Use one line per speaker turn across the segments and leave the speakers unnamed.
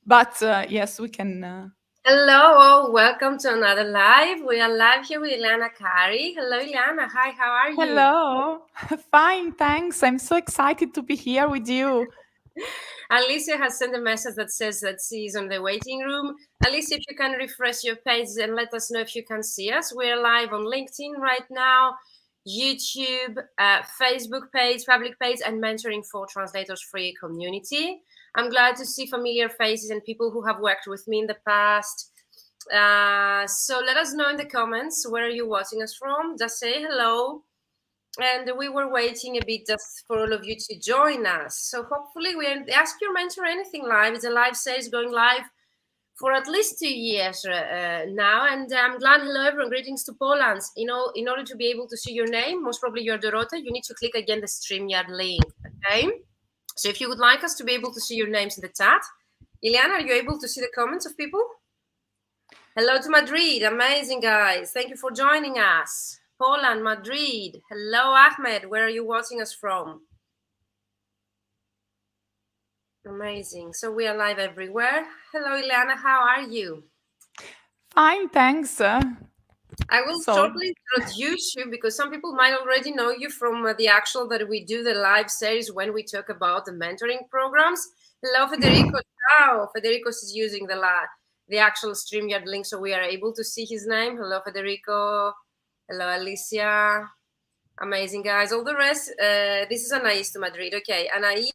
But yes, we can.
Hello, all. Welcome to another live. We are live here with Ileana Cari. Hello, Ileana. Hi, how are you?
Hello. Fine, thanks. I'm so excited to be here with you.
Alicia has sent a message that says that she is on the waiting room. Alicia, if you can refresh your page and let us know if you can see us. We're live on LinkedIn right now, YouTube, Facebook page, public page, and Mentoring for Translators Free community. I'm glad to see familiar faces and people who have worked with me in the past. So let us know in the comments where are you watching us from. Just say hello. And we were waiting a bit just for all of you to join us. So hopefully we Ask Your Mentor Anything live. It's a live series going live for at least 2 years now. And I'm glad. Hello, everyone. Greetings to Poland. In order to be able to see your name, most probably you're Dorota, you need to click again the StreamYard link. Okay. So if you would like us to be able to see your names in the chat, Ileana, are you able to see the comments of people? Hello to Madrid. Amazing, guys. Thank you for joining us. Poland, Madrid. Hello, Ahmed. Where are you watching us from? Amazing. So we are live everywhere. Hello, Ileana. How are you?
Fine, thanks.
I will shortly introduce you because some people might already know you from the actual that we do the live series when we talk about the mentoring programs. Hello, Federico. Wow, Federico is using the actual StreamYard link so we are able to see his name. Hello, Federico. Hello, Alicia. Amazing, guys. All the rest, this is Anais to Madrid. Okay, Anais,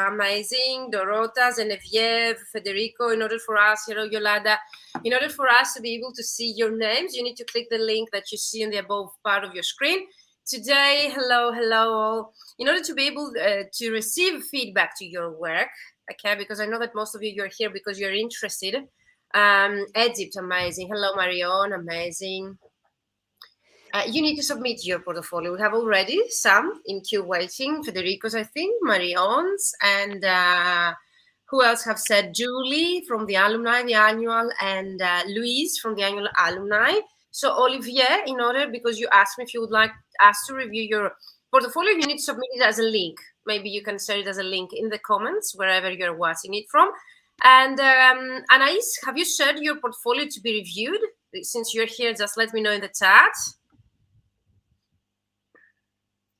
amazing. Dorota, Genevieve, Federico. In order for us, Yolanda, in order for us to be able to see your names, you need to click the link that you see in the above part of your screen. Today, hello all. In order to be able to receive feedback to your work, okay, because I know that most of you're here because you're interested. Egypt, amazing. Hello, Marion, amazing. You need to submit your portfolio. We have already some in queue waiting. Federico's, I think, Marion's, and who else have said? Julie from the alumni, the annual, and Louise from the annual alumni. So Olivier, in order, because you asked me if you would like us to review your portfolio, you need to submit it as a link. Maybe you can share it as a link in the comments, wherever you're watching it from. And Anais, have you shared your portfolio to be reviewed? Since you're here, just let me know in the chat,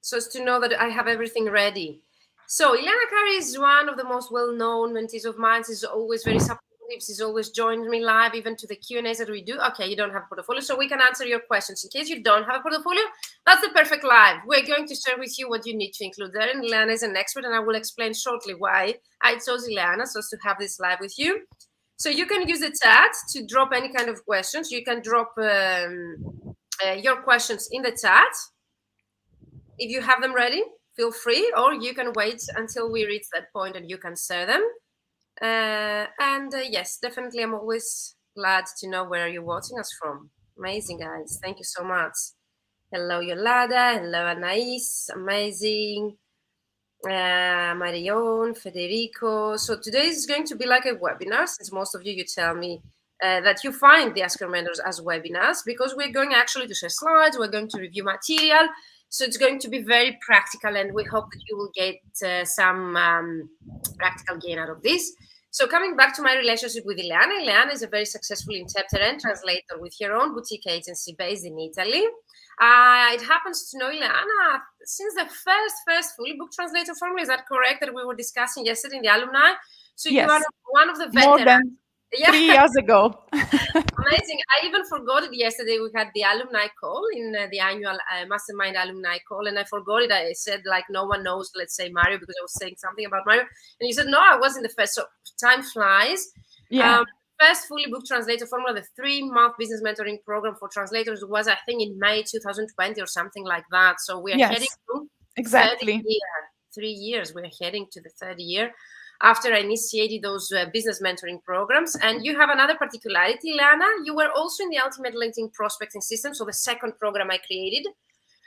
so as to know that I have everything ready. So Ileana Cari is one of the most well-known mentees of mine. She's always very supportive. She's always joined me live, even to the Q&As that we do. Okay, you don't have a portfolio, so we can answer your questions. In case you don't have a portfolio, that's the perfect live. We're going to share with you what you need to include there. And Ileana is an expert, and I will explain shortly why I chose Ileana so as to have this live with you. So you can use the chat to drop any kind of questions. You can drop your questions in the chat. If you have them ready, feel free, or you can wait until we reach that point and you can share them. Yes, definitely, I'm always glad to know where you're watching us from. Amazing, guys. Thank you so much. Hello, Yolanda. Hello, Anais. Amazing. Marion, Federico. So today is going to be like a webinar, since most of you tell me that you find the Ask Your Mentors as webinars, because we're going actually to share slides, we're going to review material. So it's going to be very practical, and we hope that you will get some practical gain out of this. So coming back to my relationship with Ileana, Ileana is a very successful interpreter and translator with her own boutique agency based in Italy. It happens to know Ileana since the first fully book translator formula. Is that correct, that we were discussing yesterday in the alumni? So
yes,
you are one of the veterans.
More than 3 years ago.
Amazing. I even forgot it yesterday. We had the alumni call in the annual mastermind alumni call, and I forgot it. I said, like, no one knows, let's say, Mario, because I was saying something about Mario. And you said, no, I was in the first. So time flies.
Yeah.
First fully booked translator formula, the 3-month business mentoring program for translators, was, I think, in May 2020 or something like that. So we are heading to
exactly
30 year, 3 years. We're heading to the third year after I initiated those business mentoring programs. And you have another particularity, Ileana. You were also in the Ultimate LinkedIn Prospecting System, so the second program I created.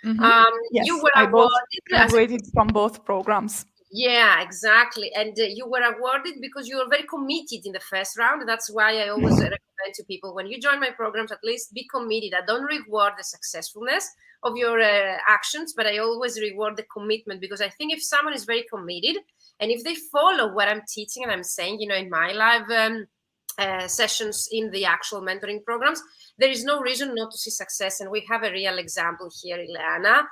Yes,
you were
I
awarded
from both programs.
Yeah, exactly. And you were awarded because you were very committed in the first round. That's why I always recommend to people, when you join my programs, at least be committed. I don't reward the successfulness of your actions, but I always reward the commitment, because I think if someone is very committed, And if they follow what I'm teaching and I'm saying, in my live sessions in the actual mentoring programs, there is no reason not to see success. And we have a real example here, Ileana.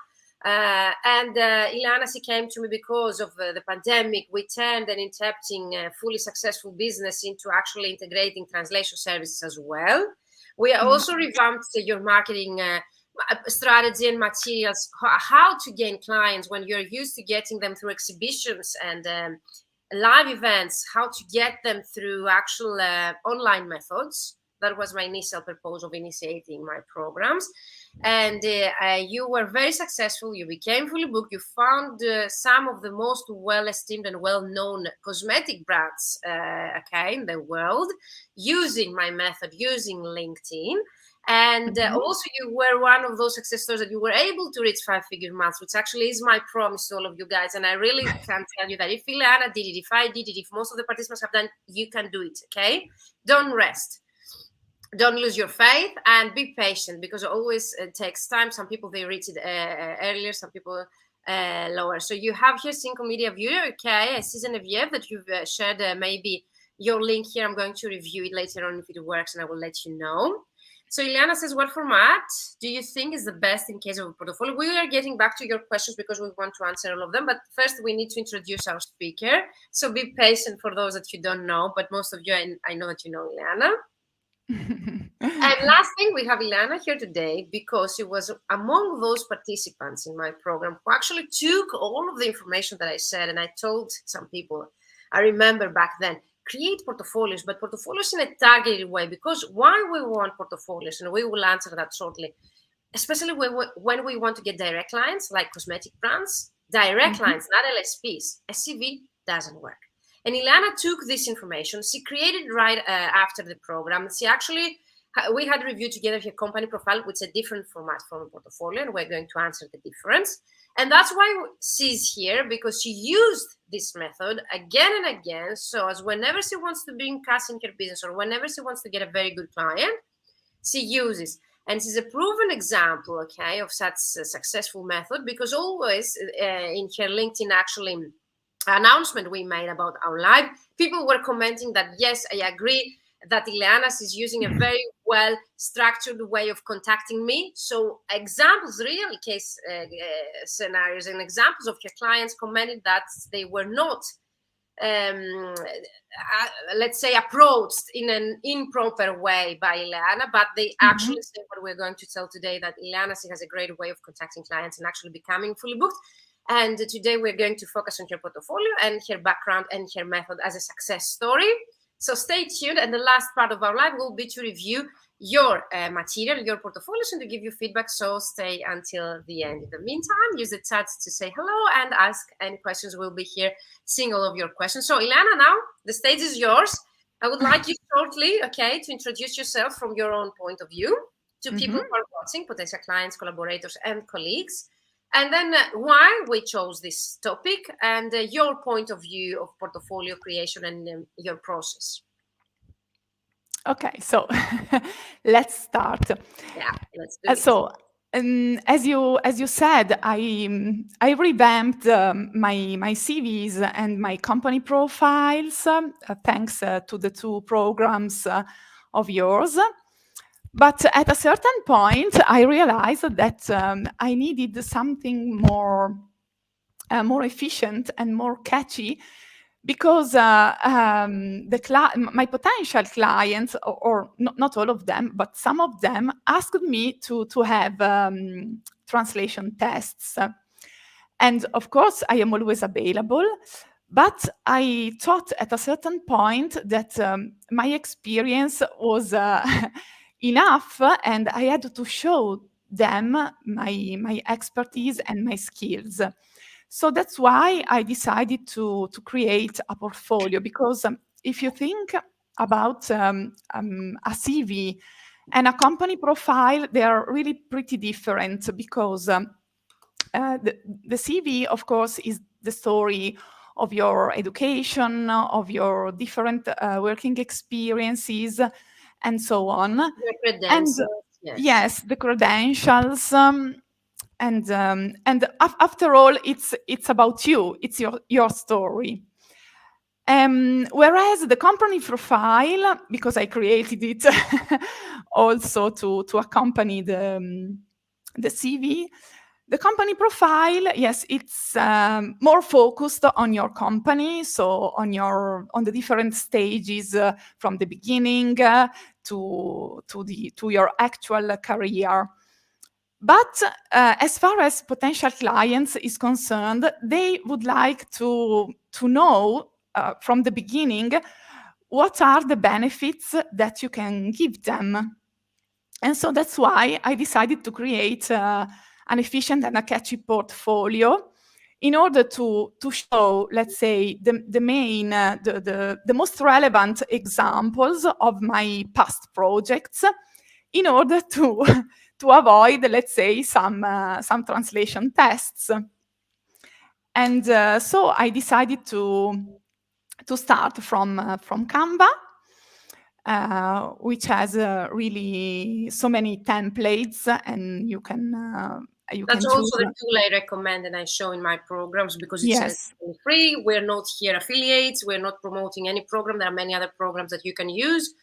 And Ileana, she came to me because of the pandemic. We turned an interpreting fully successful business into actually integrating translation services as well. We also revamped your marketing strategy and materials, how to gain clients when you're used to getting them through exhibitions and live events, how to get them through actual online methods. That was my initial purpose of initiating my programs. And you were very successful. You became fully booked. You found some of the most well-esteemed and well-known cosmetic brands in the world, using my method, using LinkedIn. And also you were one of those success stories that you were able to reach 5-figure months, which actually is my promise to all of you guys. And I really can tell you that if Ileana did it, if I did it, if most of the participants have done, you can do it. Okay, don't rest, don't lose your faith, and be patient, because it always takes time. Some people, they reach it earlier, some people lower. So you have here Synco Media Viewer. Okay, I see Genevieve that you've shared maybe your link here. I'm going to review it later on if it works, and I will let you know. So Ileana says, what format do you think is the best in case of a portfolio? We are getting back to your questions because we want to answer all of them. But first, we need to introduce our speaker. So be patient for those that you don't know. But most of you, I know that you know Ileana. And last thing, we have Ileana here today because she was among those participants in my program who actually took all of the information that I said. And I told some people, I remember back then, create portfolios, but portfolios in a targeted way. Because why we want portfolios, and we will answer that shortly, especially when we want to get direct clients like cosmetic brands, direct clients, not LSPs. A CV doesn't work. And Ileana took this information. She created right after the program. She actually, we had reviewed together her company profile, which is a different format from a portfolio, and we're going to answer the difference. And that's why she's here, because she used this method again and again. So as whenever she wants to bring cash in her business, or whenever she wants to get a very good client, she uses. And she's a proven example, of such a successful method, because always in her LinkedIn actually announcement we made about our live, people were commenting that, yes, I agree that Ileana is using a very well structured way of contacting me. So examples, real case scenarios and examples of her clients commented that they were not, let's say, approached in an improper way by Ileana, but they actually say what we're going to tell today, that Ileana has a great way of contacting clients and actually becoming fully booked. And today we're going to focus on her portfolio and her background and her method as a success story. So stay tuned. And the last part of our live will be to review your material, your portfolios, and to give you feedback. So stay until the end. In the meantime, use the chat to say hello and ask any questions. We'll be here seeing all of your questions. So Ileana, now the stage is yours. I would like you shortly, to introduce yourself from your own point of view to people who are watching, potential clients, collaborators, and colleagues. And then why we chose this topic, and your point of view of portfolio creation and your process.
Okay, so let's start.
Yeah, let's do it.
So, as you said, I revamped my CVs and my company profiles thanks to the two programs of yours. But at a certain point, I realized that I needed something more efficient and more catchy, because my potential clients, or not all of them, but some of them, asked me to have translation tests. And of course, I am always available. But I thought at a certain point that my experience was enough, and I had to show them my expertise and my skills. So that's why I decided to create a portfolio, because if you think about a CV and a company profile, they are really pretty different, because the CV, of course, is the story of your education, of your different working experiences, and so on.
Your credentials,
yes, the credentials. And after all, it's about you. It's your story. Whereas the company profile, because I created it also to accompany the CV, the company profile, yes, it's more focused on your company, so on the different stages from the beginning to your actual career. But as far as potential clients is concerned, they would like to know from the beginning what are the benefits that you can give them. And so that's why I decided to create an efficient and a catchy portfolio in order to show, let's say, the most relevant examples of my past projects in order to to avoid, let's say, some translation tests. And so I decided to start from Canva, which has really so many templates, and you
That's
can choose.
also the tool I recommend and I show in my programs because it's
Yes.
free. We're not here affiliates. We're not promoting any program. There are many other programs that you can use.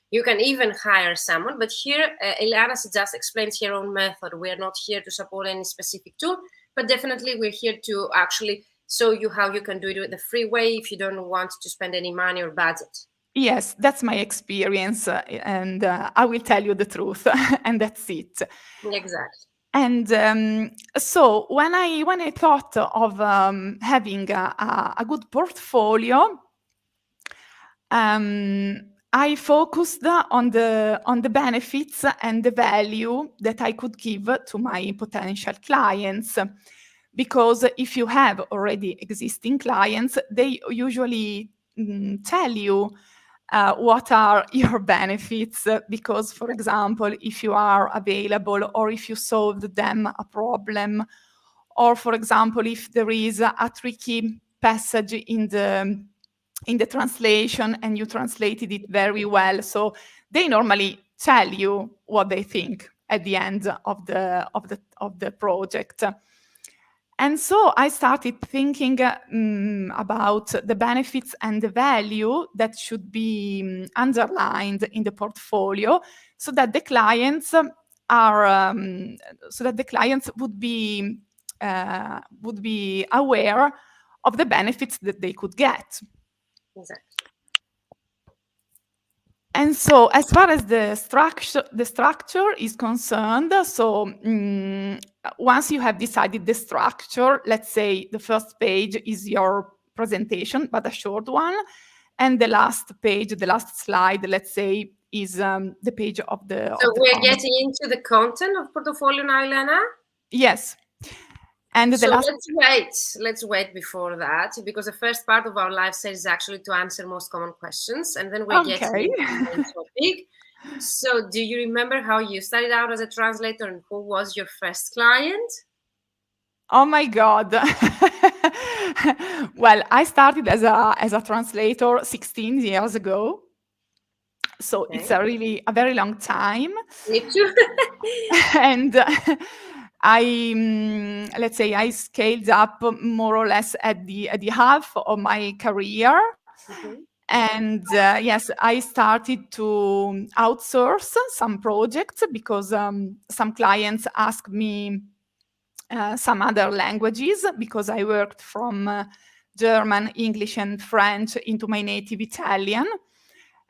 You can even hire someone. But here, Ileana just explains her own method. We're not here to support any specific tool, but definitely we're here to actually show you how you can do it the free way if you don't want to spend any money or budget.
Yes, that's my experience, and I will tell you the truth, and that's it.
Exactly.
And so when I thought of having a good portfolio, I focused on the benefits and the value that I could give to my potential clients. Because if you have already existing clients, they usually tell you what are your benefits. Because, for example, if you are available or if you solved them a problem, or, for example, if there is a tricky passage in the translation and you translated it very well. So they normally tell you what they think at the end of the project. And so I started thinking about the benefits and the value that should be underlined in the portfolio, so that the clients would be aware of the benefits that they could get.
Exactly.
And so, as far as the structure is concerned, so once you have decided the structure, let's say the first page is your presentation, but a short one, and the last page, the last slide, let's say, is the page of the
So we're
content.
getting into the content of portfolio now, Ileana.
Yes. And
so let's wait before that, because the first part of our live set is actually to answer most common questions, and then we're getting into the main topic. So do you remember how you started out as a translator and who was your first client?
Oh my God. Well, I started as a translator 16 years ago. So it's a very long time.
Me too.
And let's say I scaled up more or less at the half of my career.
Mm-hmm.
And yes, I started to outsource some projects because some clients asked me some other languages, because I worked from German, English, and French into my native Italian.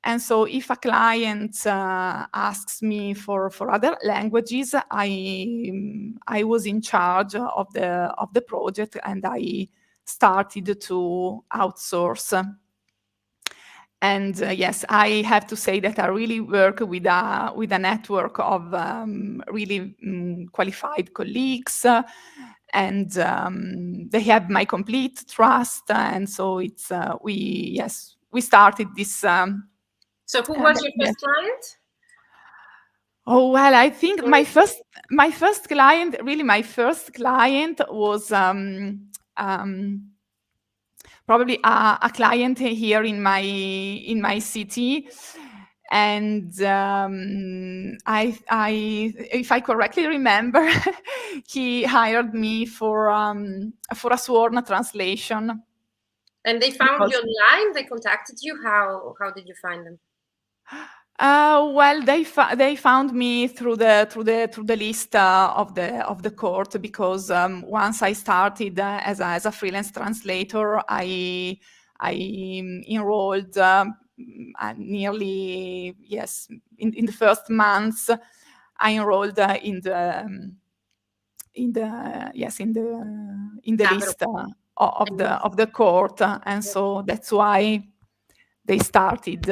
And so if a client asks me for other languages, I was in charge of the project, and I started to outsource. And yes, I have to say that I really work with a network of really qualified colleagues, and they have my complete trust. And so it's we started this.
So who was your first client?
Oh well, I think my first client, really my first client was probably a client here in my city. And I if I correctly remember, he hired me for a sworn translation.
And they found you
because
online? They contacted you? How did you find them?
well, they found me through the list of the court, because once I started as a freelance translator, I enrolled nearly, yes, in the first months I enrolled in the yes in the
But
list of the court, and so that's why they started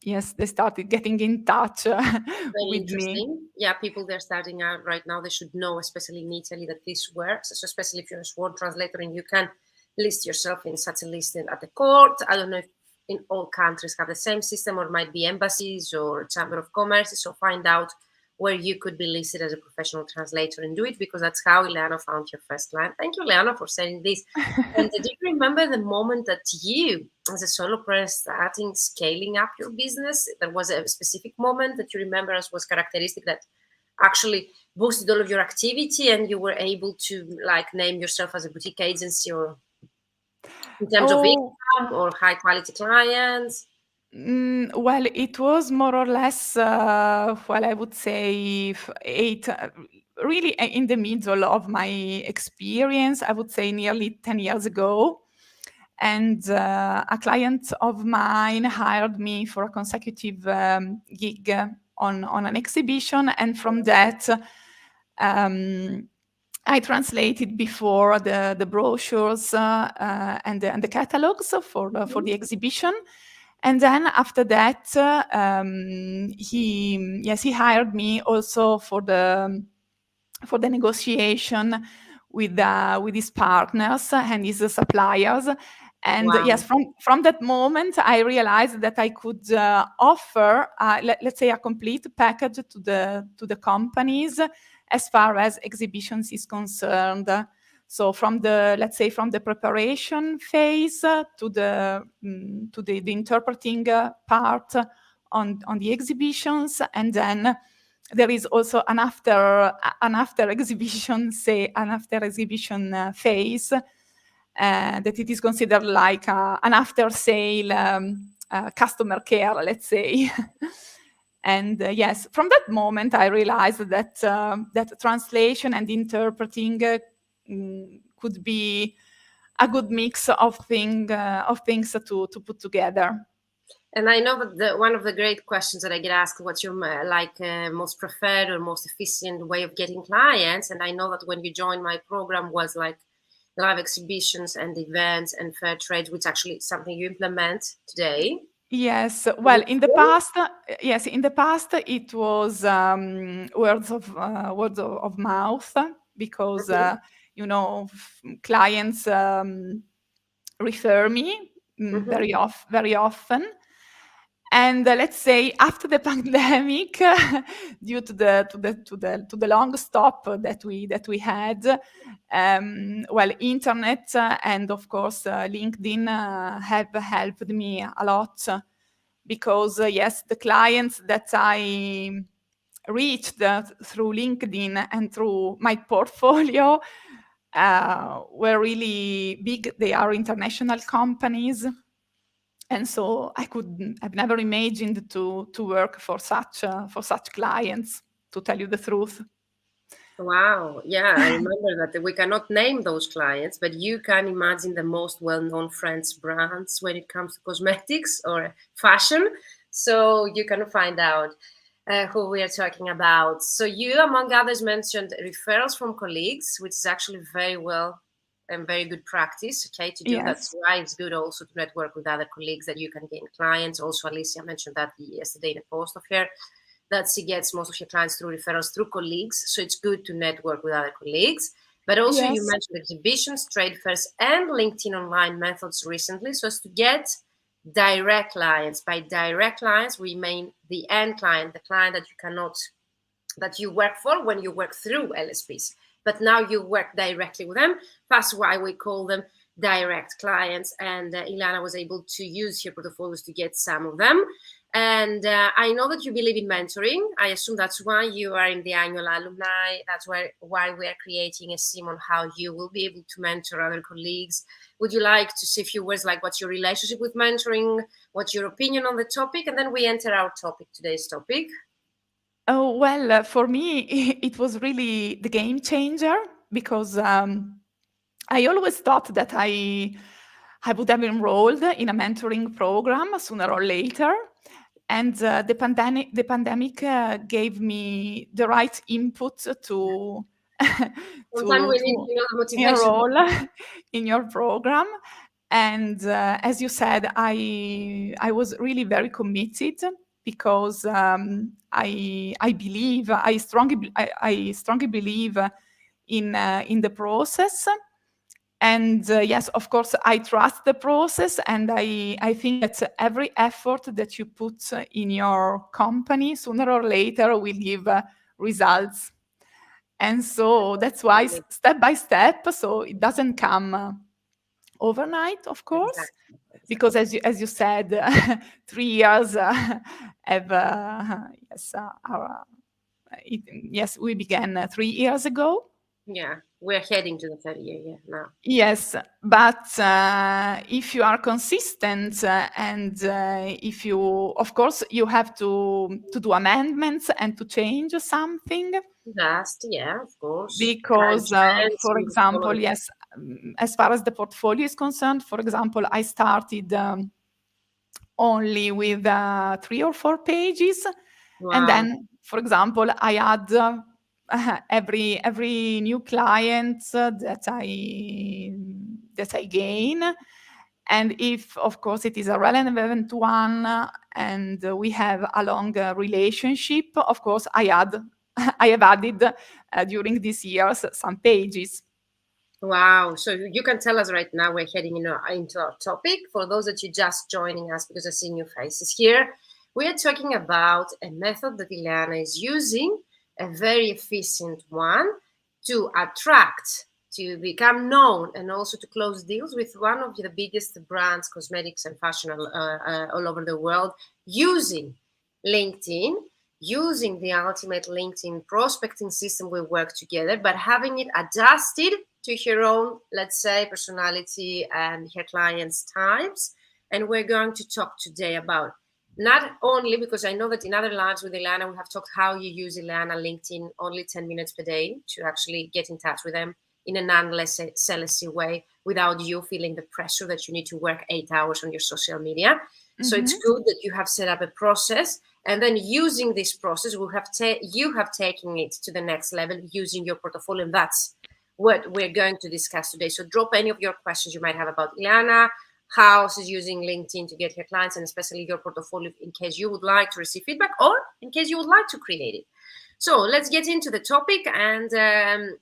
yes, they started getting in touch
very
with me.
interesting. Yeah, people they're starting out right now, they should know, especially in Italy, that this works. So especially if you're a sworn translator and you can list yourself in such a list at the court. I don't know if in all countries have the same system, or might be embassies or chamber of commerce. So find out where you could be listed as a professional translator and do it, because that's how Ileana found your first client. Thank you, Ileana, for saying this. And do you remember the moment that you, as a solopreneur, starting scaling up your business? There was a specific moment that you remember as was characteristic that actually boosted all of your activity, and you were able to like name yourself as a boutique agency, or in terms of
Oh,
income or high quality clients?
well, it was more or less, well, I would say eight, really in the middle of my experience, I would say nearly 10 years ago. And a client of mine hired me for a consecutive gig on an exhibition. And from that, um, I translated before the brochures and the catalogs for the exhibition. And then after that, he hired me also for the negotiation with his partners and his suppliers. And yes,
Wow.
from that moment, I realized that I could offer, let's say, a complete package to the companies as far as exhibitions is concerned. So from the, let's say, from the preparation phase to the interpreting part on the exhibitions, and then there is also an after exhibition, say an after exhibition phase, that it is considered like an after sale customer care, let's say. And yes, from that moment I realized that translation and interpreting could be a good mix of things to put together.
And I know that one of the great questions that I get asked, what's your most preferred or most efficient way of getting clients? And I know that when you joined my program was like live exhibitions and events and fair trades, which actually is something you implement today.
Yes,
Is
well,
it
in the
true?
past, yes, in the past it was words of mouth, because
Mhm,
clients refer me
mhm.
very often. And let's say after the pandemic, due to the long stop that we had, well, internet and of course LinkedIn have helped me a lot, because yes, the clients that I reached through LinkedIn and through my portfolio were really big. They are international companies, and so I've never imagined to work for such clients, to tell you the truth.
Wow. Yeah, I remember that we cannot name those clients, but you can imagine the most well-known French brands when it comes to cosmetics or fashion. So you can find out who we are talking about. So you, among others, mentioned referrals from colleagues, which is actually very well and very good practice. Okay, to do that.
Yes,
So why it's good also to network with other colleagues that you can gain clients. Also, Alicia mentioned that yesterday in a post of her, that she gets most of her clients through referrals through colleagues. So it's good to network with other colleagues. But also, you
yes,
mentioned exhibitions, trade fairs, and LinkedIn online methods recently, so as to get direct clients. By direct clients, we mean the end client, the client that you cannot, that you work for when you work through LSPs. But now you work directly with them. That's why we call them direct clients. And Ileana was able to use her portfolios to get some of them. And I know that you believe in mentoring. I assume that's why you are in the annual alumni. That's why we are creating a sim on how you will be able to mentor other colleagues. Would you like to say a few words, like what's your relationship with mentoring? What's your opinion on the topic? And then we enter our topic, today's topic.
Oh, well, for me, it was really the game changer because I always thought that I would have enrolled in a mentoring program sooner or later. And the pandemic gave me the right input to
Sometimes we need,
to
the motivation.
enroll in your program. And as you said, I was really very committed because I strongly believe in the process. And yes, of course, I trust the process, and I think that every effort that you put in your company sooner or later will give results. And so that's why step by step, so it doesn't come overnight, of course,
Exactly.
because as you said, 3 years have yes, we began 3 years ago.
Yeah, we're heading to the third year now.
Yes, but if you are consistent and if you, of course, you have to do amendments and to change something
Last, yeah, of course. Current
because,
trends,
for
we follow
example,
them.
yes, as far as the portfolio is concerned, for example, I started only with 3 or 4 pages, and
Wow.
then, for example, I add every new client that I gain, and if, of course, it is a relevant one and we have a long relationship, of course, I have added during these years some pages.
Wow. So you can tell us right now, we're heading into our topic. For those that you're just joining us because I see new faces here, we are talking about a method that Ileana is using, a very efficient one to attract, to become known, and also to close deals with one of the biggest brands, cosmetics and fashion all over the world, using LinkedIn, using the ultimate LinkedIn prospecting system. We work together, but having it adjusted to her own, let's say, personality and her clients' types. And we're going to talk today about not only, because I know that in other lives with Ileana, we have talked how you use Ileana LinkedIn only 10 minutes per day to actually get in touch with them in a non-salesy way without you feeling the pressure that you need to work 8 hours on your social media. So it's good that you have set up a process, and then using this process, you have taken it to the next level using your portfolio. And that's what we're going to discuss today. So drop any of your questions you might have about Ileana, how she's using LinkedIn to get her clients, and especially your portfolio in case you would like to receive feedback or in case you would like to create it. So let's get into the topic. And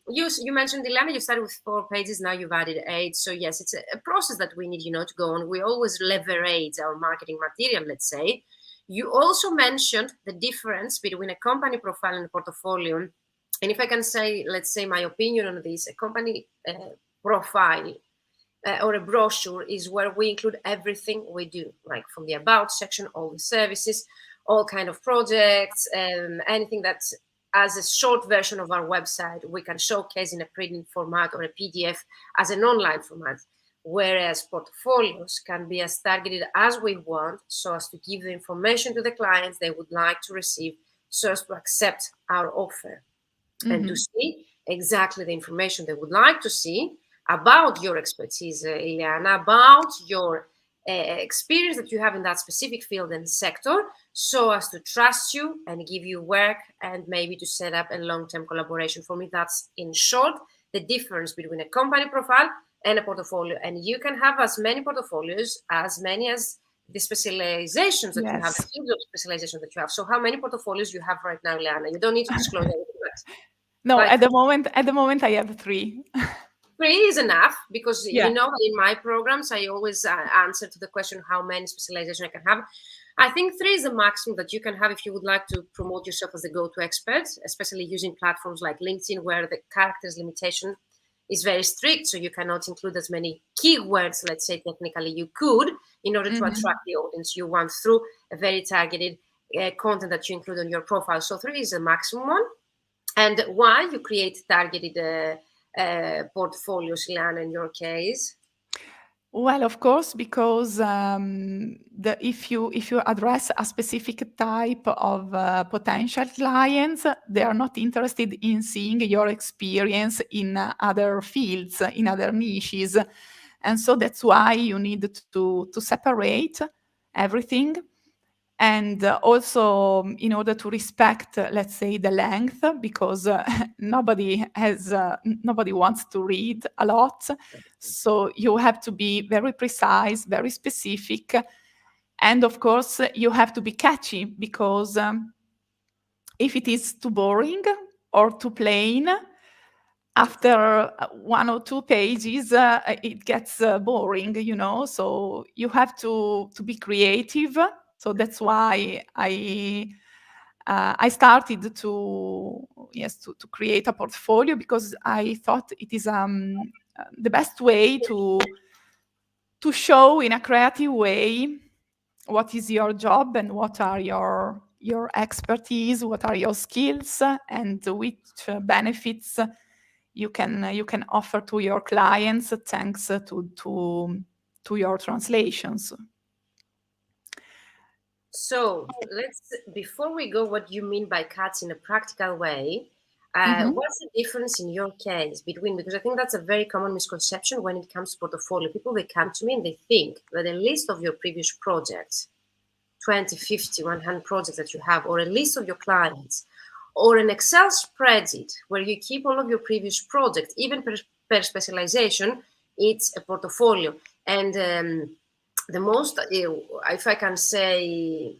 you mentioned, Ileana, you started with 4 pages, now you've added 8. So yes, it's a process that we need, to go on. We always leverage our marketing material, let's say. You also mentioned the difference between a company profile and a portfolio. And if I can say, let's say my opinion on this, a company profile or a brochure is where we include everything we do, like from the about section, all the services, all kind of projects, anything that's as a short version of our website, we can showcase in a printed format or a PDF as an online format. Whereas portfolios can be as targeted as we want, so as to give the information to the clients they would like to receive, so as to accept our offer. And to see exactly the information they would like to see about your expertise, Ileana, about your experience that you have in that specific field and sector, so as to trust you and give you work and maybe to set up a long-term collaboration. For me, that's in short the difference between a company profile and a portfolio. And you can have as many portfolios, as many as the specializations that you have, the field of specialization that you have. So how many portfolios you have right now, Ileana? You don't need to disclose anything.
No, at the moment I have 3.
3 is enough, because
Yeah.
in my programs I always answer to the question how many specialization I can have. I think 3 is the maximum that you can have if you would like to promote yourself as a go-to expert, especially using platforms like LinkedIn, where the characters limitation is very strict, so you cannot include as many keywords, let's say technically you could, in order to attract the audience you want through a very targeted content that you include on your profile. So 3 is the maximum one. And why you create targeted portfolios, Ileana, in your case?
Well, of course, because if you address a specific type of potential clients, they are not interested in seeing your experience in other fields, in other niches, and so that's why you need to separate everything. And also in order to respect, let's say, the length, because nobody wants to read a lot. So you have to be very precise, very specific. And of course, you have to be catchy, because if it is too boring or too plain, after 1 or 2 pages, it gets boring, so you have to be creative. So that's why I started to create a portfolio, because I thought it is the best way to show in a creative way what is your job and what are your expertise, what are your skills, and which benefits you can offer to your clients thanks to your translations.
So before we go, what you mean by cuts in a practical way, what's the difference in your case between, because I think that's a very common misconception when it comes to portfolio. People, they come to me and they think that a list of your previous projects, 20, 50, 100 projects that you have, or a list of your clients, or an Excel spreadsheet where you keep all of your previous projects, even per specialization, it's a portfolio. And the most, if I can say,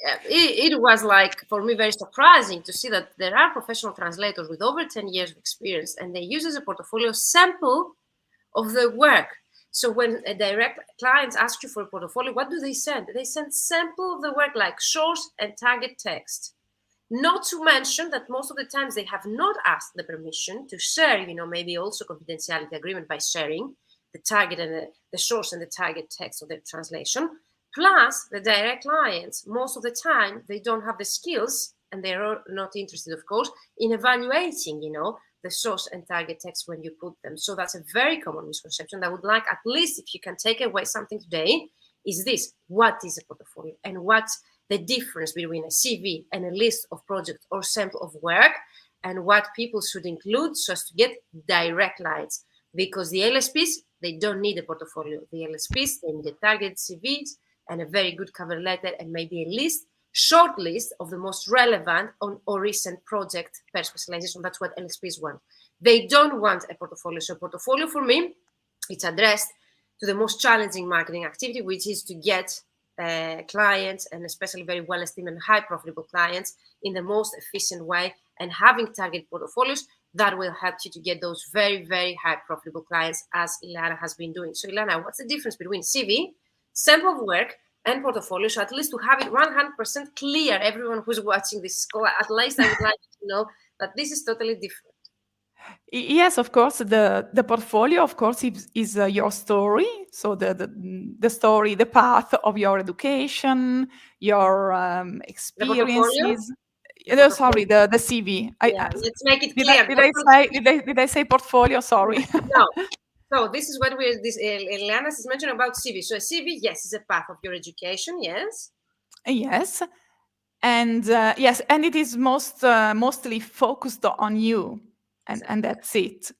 it was like, for me, very surprising to see that there are professional translators with over 10 years of experience, and they use as a portfolio sample of the work. So when a direct client asks you for a portfolio, what do they send? They send sample of the work, like source and target text. Not to mention that most of the times they have not asked the permission to share, maybe also confidentiality agreement by sharing the target and the source and the target text of their translation. Plus, the direct clients, most of the time, they don't have the skills, and they're not interested, of course, in evaluating, the source and target text when you put them. So that's a very common misconception. I would like, at least if you can take away something today, is this: what is a portfolio, and what's the difference between a CV and a list of projects or sample of work, and what people should include so as to get direct clients. Because the LSPs, they don't need a portfolio. The LSPs, they need a targeted CVs and a very good cover letter, and maybe a short list of the most relevant or recent project per specialization. That's what LSPs want. They don't want a portfolio. So portfolio, for me, it's addressed to the most challenging marketing activity, which is to get clients, and especially very well-esteemed and high profitable clients, in the most efficient way. And having target portfolios, that will help you to get those very, very high profitable clients, as Ileana has been doing. So Ileana, what's the difference between CV, sample of work, and portfolio? So at least to have it 100% clear, everyone who's watching this call, at least I would like to know that this is totally different.
Yes, of course. The portfolio, of course, is your story. So the story, the path of your education, your experiences. Sorry, the CV.
Let's make it clear.
Did I say portfolio? Sorry.
No. So this is what Ileana is mentioning about CV. So a CV, yes, is a path of your education. Yes.
Yes. And yes, and it is mostly focused on you, and that's it.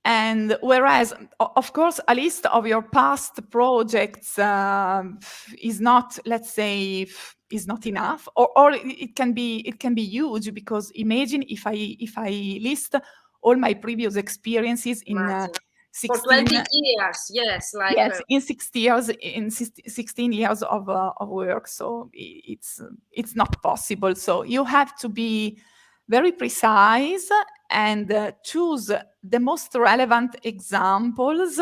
And whereas, of course, a list of your past projects is not, let's say, is not enough, or it can be huge, because imagine if I list all my previous experiences in 16
for 20 years, yes,
yes, in 16 years of work. So it's not possible. So you have to be very precise and choose the most relevant examples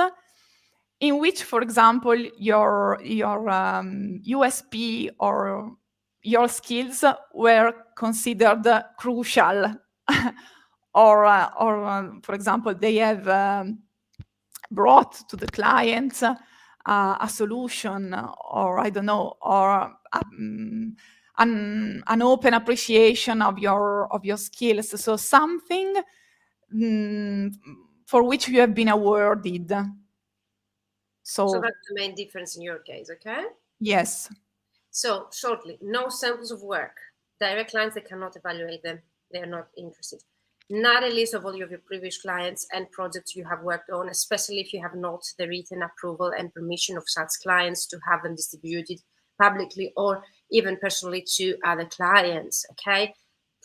in which, for example, your USP or your skills were considered crucial or for example, they have brought to the client a solution, or I don't know, or an open appreciation of your skills. So something for which you have been awarded.
So that's the main difference in your case, okay?
Yes.
So shortly, no samples of work. Direct clients, they cannot evaluate them. They are not interested. Not a list of all of your previous clients and projects you have worked on, especially if you have not the written approval and permission of such clients to have them distributed publicly or even personally to other clients, okay?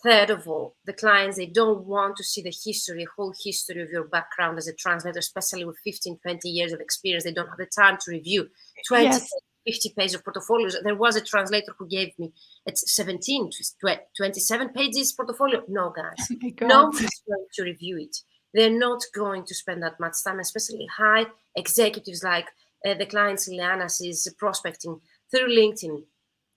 Third of all, the clients, they don't want to see the history, whole history of your background as a translator, especially with 15, 20 years of experience. They don't have the time to review 20,
Yes.
50 pages of portfolios. There was a translator who gave me 17 to 27 pages portfolio. No, guys, no one's going to review it. They're not going to spend that much time, especially high executives like the clients Ileana is prospecting through LinkedIn.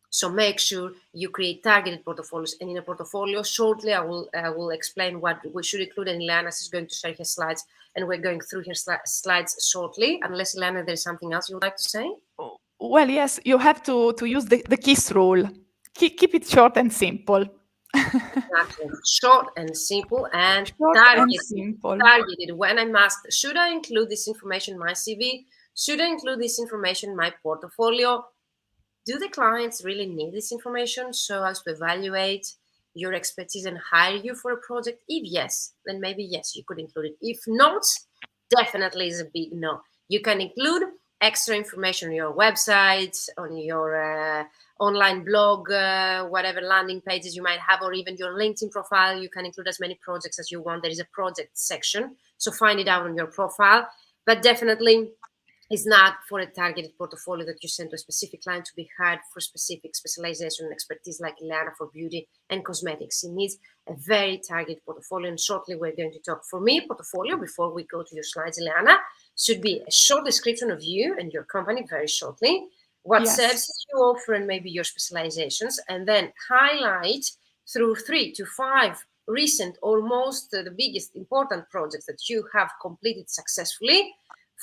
So make sure you create targeted portfolios. And in a portfolio, shortly, I will explain what we should include. And Ileana is going to share her slides, and we're going through her slides shortly. Unless, Ileana, there's something else you would like to say?
Well, yes, you have to use the KISS rule. Keep it short and simple.
Exactly. Short and simple and
short
targeted.
And simple.
Targeted. When I'm asked, should I include this information in my CV? Should I include this information in my portfolio? Do the clients really need this information so as to evaluate your expertise and hire you for a project? If yes, then maybe yes, you could include it. If not, definitely is a big no. You can include extra information on your website, on your online blog, whatever landing pages you might have, or even your LinkedIn profile. You can include as many projects as you want. There is a project section, so find it out on your profile. But definitely, it's not for a targeted portfolio that you send to a specific client to be hired for specific specialization and expertise like Ileana for beauty and cosmetics. It needs a very targeted portfolio. And shortly, we're going to talk. For me, portfolio, before we go to your slides, Ileana, should be a short description of you and your company very shortly, what services you offer and maybe your specializations, and then highlight through 3 to 5 recent, almost the biggest important projects that you have completed successfully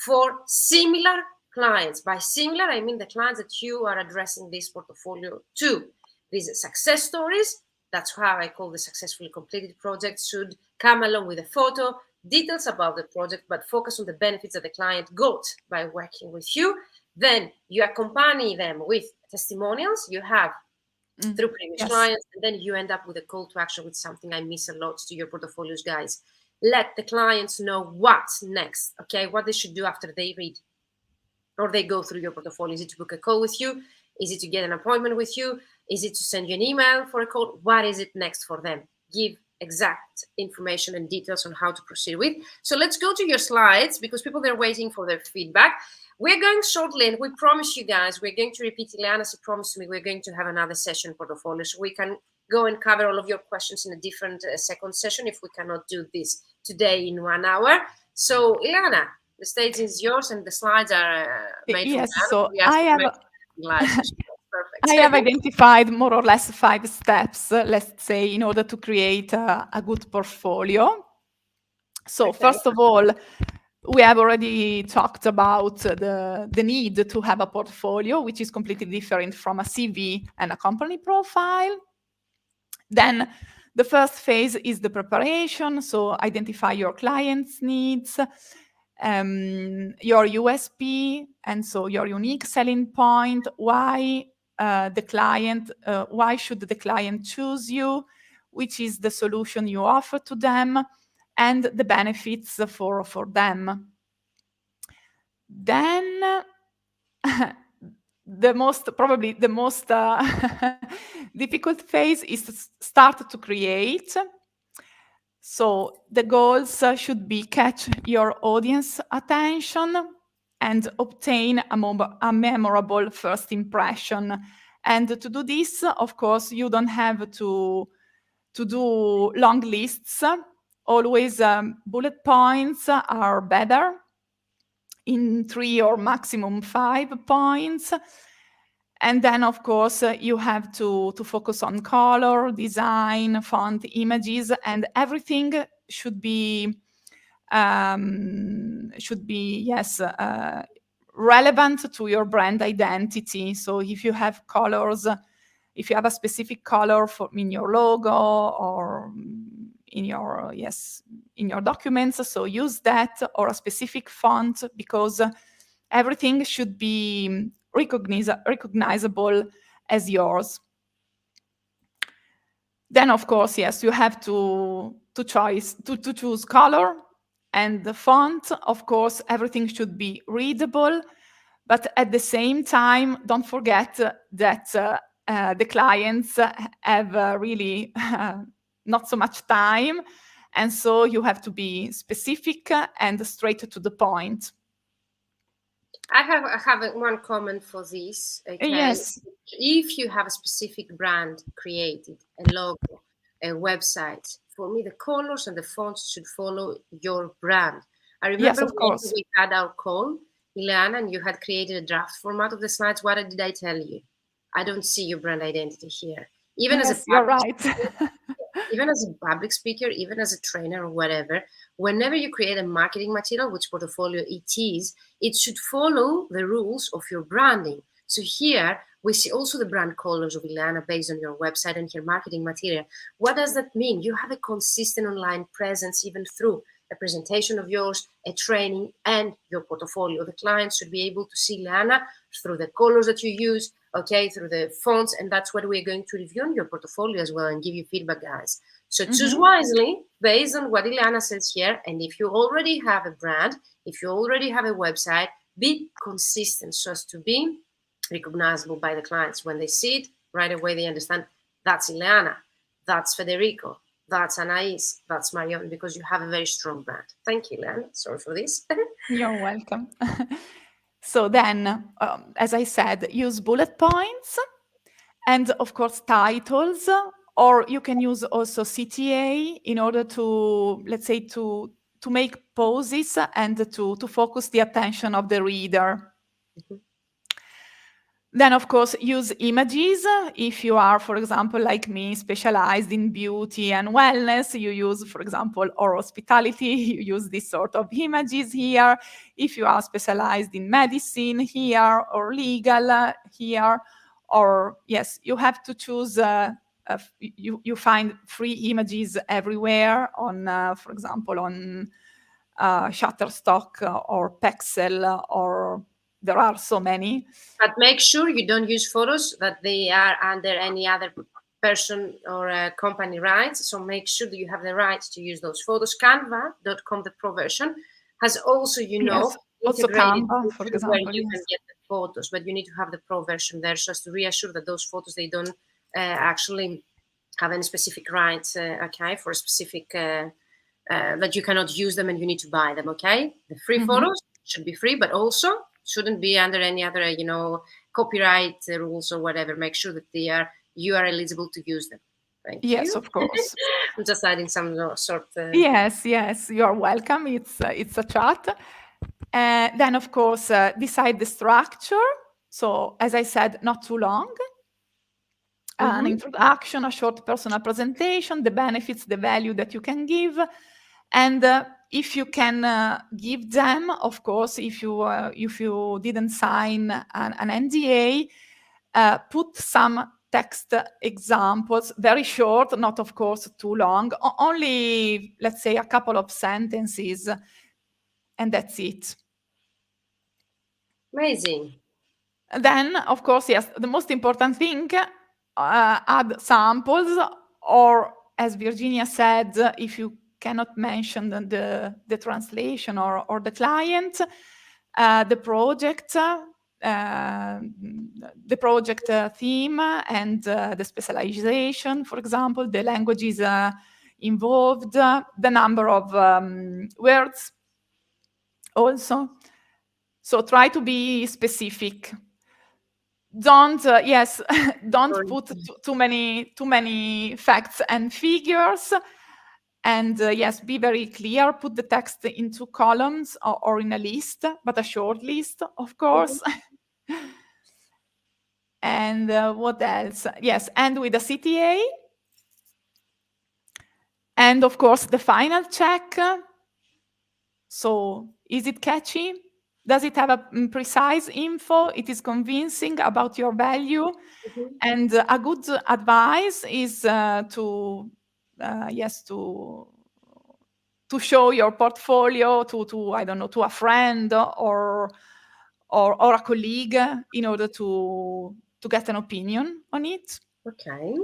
for similar clients. By similar, I mean the clients that you are addressing this portfolio to. These success stories, that's how I call the successfully completed project, should come along with a photo, details about the project, but focus on the benefits that the client got by working with you. Then you accompany them with testimonials you have through previous clients, and then you end up with a call to action with something I miss a lot to your portfolios, guys. Let the clients know what's next, okay? What they should do after they read or they go through your portfolio. Is it to book a call with you? Is it to get an appointment with you? Is it to send you an email for a call? What is it next for them? Give exact information and details on how to proceed with. So let's go to your slides because people, they're waiting for their feedback. We're going shortly, and we promise you guys, we're going to repeat, Ileana promised me, we're going to have another session portfolio so we can go and cover all of your questions in a different second session if we cannot do this today in 1 hour. So, Ileana, the stage is yours and the slides are made from
Yes, so I
Perfect.
have identified more or less 5 steps, let's say, in order to create a good portfolio. So first of all, we have already talked about the need to have a portfolio, which is completely different from a CV and a company profile. Then the first phase is the preparation. So identify your client's needs, your USP, and so your unique selling point. Why why should the client choose you? Which is the solution you offer to them, and the benefits for them. Then probably the most difficult phase is to start to create. So the goals should be catch your audience attention and obtain a memorable first impression. And to do this, of course, you don't have to do long lists. Always bullet points are better, in 3 or maximum 5 points. And then, of course, you have to focus on color, design, font, images, and everything should be yes, relevant to your brand identity. So if you have colors, if you have a specific color in your logo or in your in your documents, so use that, or a specific font, because everything should be recognizable as yours. Then, of course, yes, you have to choose color and the font. Of course, everything should be readable, but at the same time, don't forget that the clients have really not so much time, and so you have to be specific and straight to the point.
I have one comment for this. Okay,
Yes.
if you have a specific brand created, a logo, a website, for me the colors and the fonts should follow your brand. I
Yes,
remember
of
when
course.
we had our call, Ileana, and you had created a draft format of the slides. What did I tell you? I don't see your brand identity here. Even as a
Yes, you're right.
even as a public speaker, even as a trainer or whatever, whenever you create a marketing material, which portfolio it is, it should follow the rules of your branding. So here we see also the brand colors of Ileana based on your website and her marketing material. What does that mean? You have a consistent online presence even through a presentation of yours, a training, and your portfolio. The clients should be able to see Ileana through the colors that you use, okay, through the fonts, and that's what we're going to review on your portfolio as well and give you feedback, guys. So choose wisely based on what Ileana says here. And if you already have a brand, if you already have a website, be consistent so as to be recognizable by the clients. When they see it, right away they understand that's Ileana, that's Federico, that's Anais, that's Marion, because you have a very strong brand. Thank you, Ileana. Sorry for this.
You're welcome. So then, as I said, use bullet points and, of course, titles, or you can use also CTA in order to, let's say, to make pauses and to focus the attention of the reader. Then, of course, use images. If you are, for example, like me, specialized in beauty and wellness, you use, for example, or hospitality, you use this sort of images here. If you are specialized in medicine here, or legal here, or yes, you have to choose. You find free images everywhere on, for example, on Shutterstock or Pexel, or there are so many.
But make sure you don't use photos that they are under any other person or company rights. So make sure that you have the rights to use those photos. Canva.com, the pro version, has also,
Yes, also
integrated
Canva, for
where
example,
you can
yes.
get the photos, but you need to have the pro version there just to reassure that those photos, they don't actually have any specific rights, okay, for a specific, that you cannot use them and you need to buy them, okay? The free photos should be free, but also shouldn't be under any other, copyright rules or whatever. Make sure that you are eligible to use them. Thank
Yes,
you.
of course.
I'm just adding some sort of.
Yes, you're welcome. It's a chat. Then, of course, decide the structure. So, as I said, not too long. An introduction, a short personal presentation, the benefits, the value that you can give, and if you can give them, of course, if you didn't sign an NDA, put some text examples, very short, not of course too long, only, let's say, a couple of sentences, and that's it.
Amazing.
Then, of course, yes, the most important thing, add samples, or as Virginia said, if you cannot mention the translation or the client, the project, theme, and the specialization, for example, the languages involved, the number of words also. So try to be specific. Don't don't put too many facts and figures, and yes, be very clear. Put the text into columns, or in a list, but a short list, of course. And what else? Yes, and with a CTA. And of course, the final check. So is it catchy? Does it have a precise info? It is convincing about your value.
Mhm.
And a good advice is yes, to show your portfolio to I don't know, to a friend or a colleague in order to get an opinion on it.
Okay.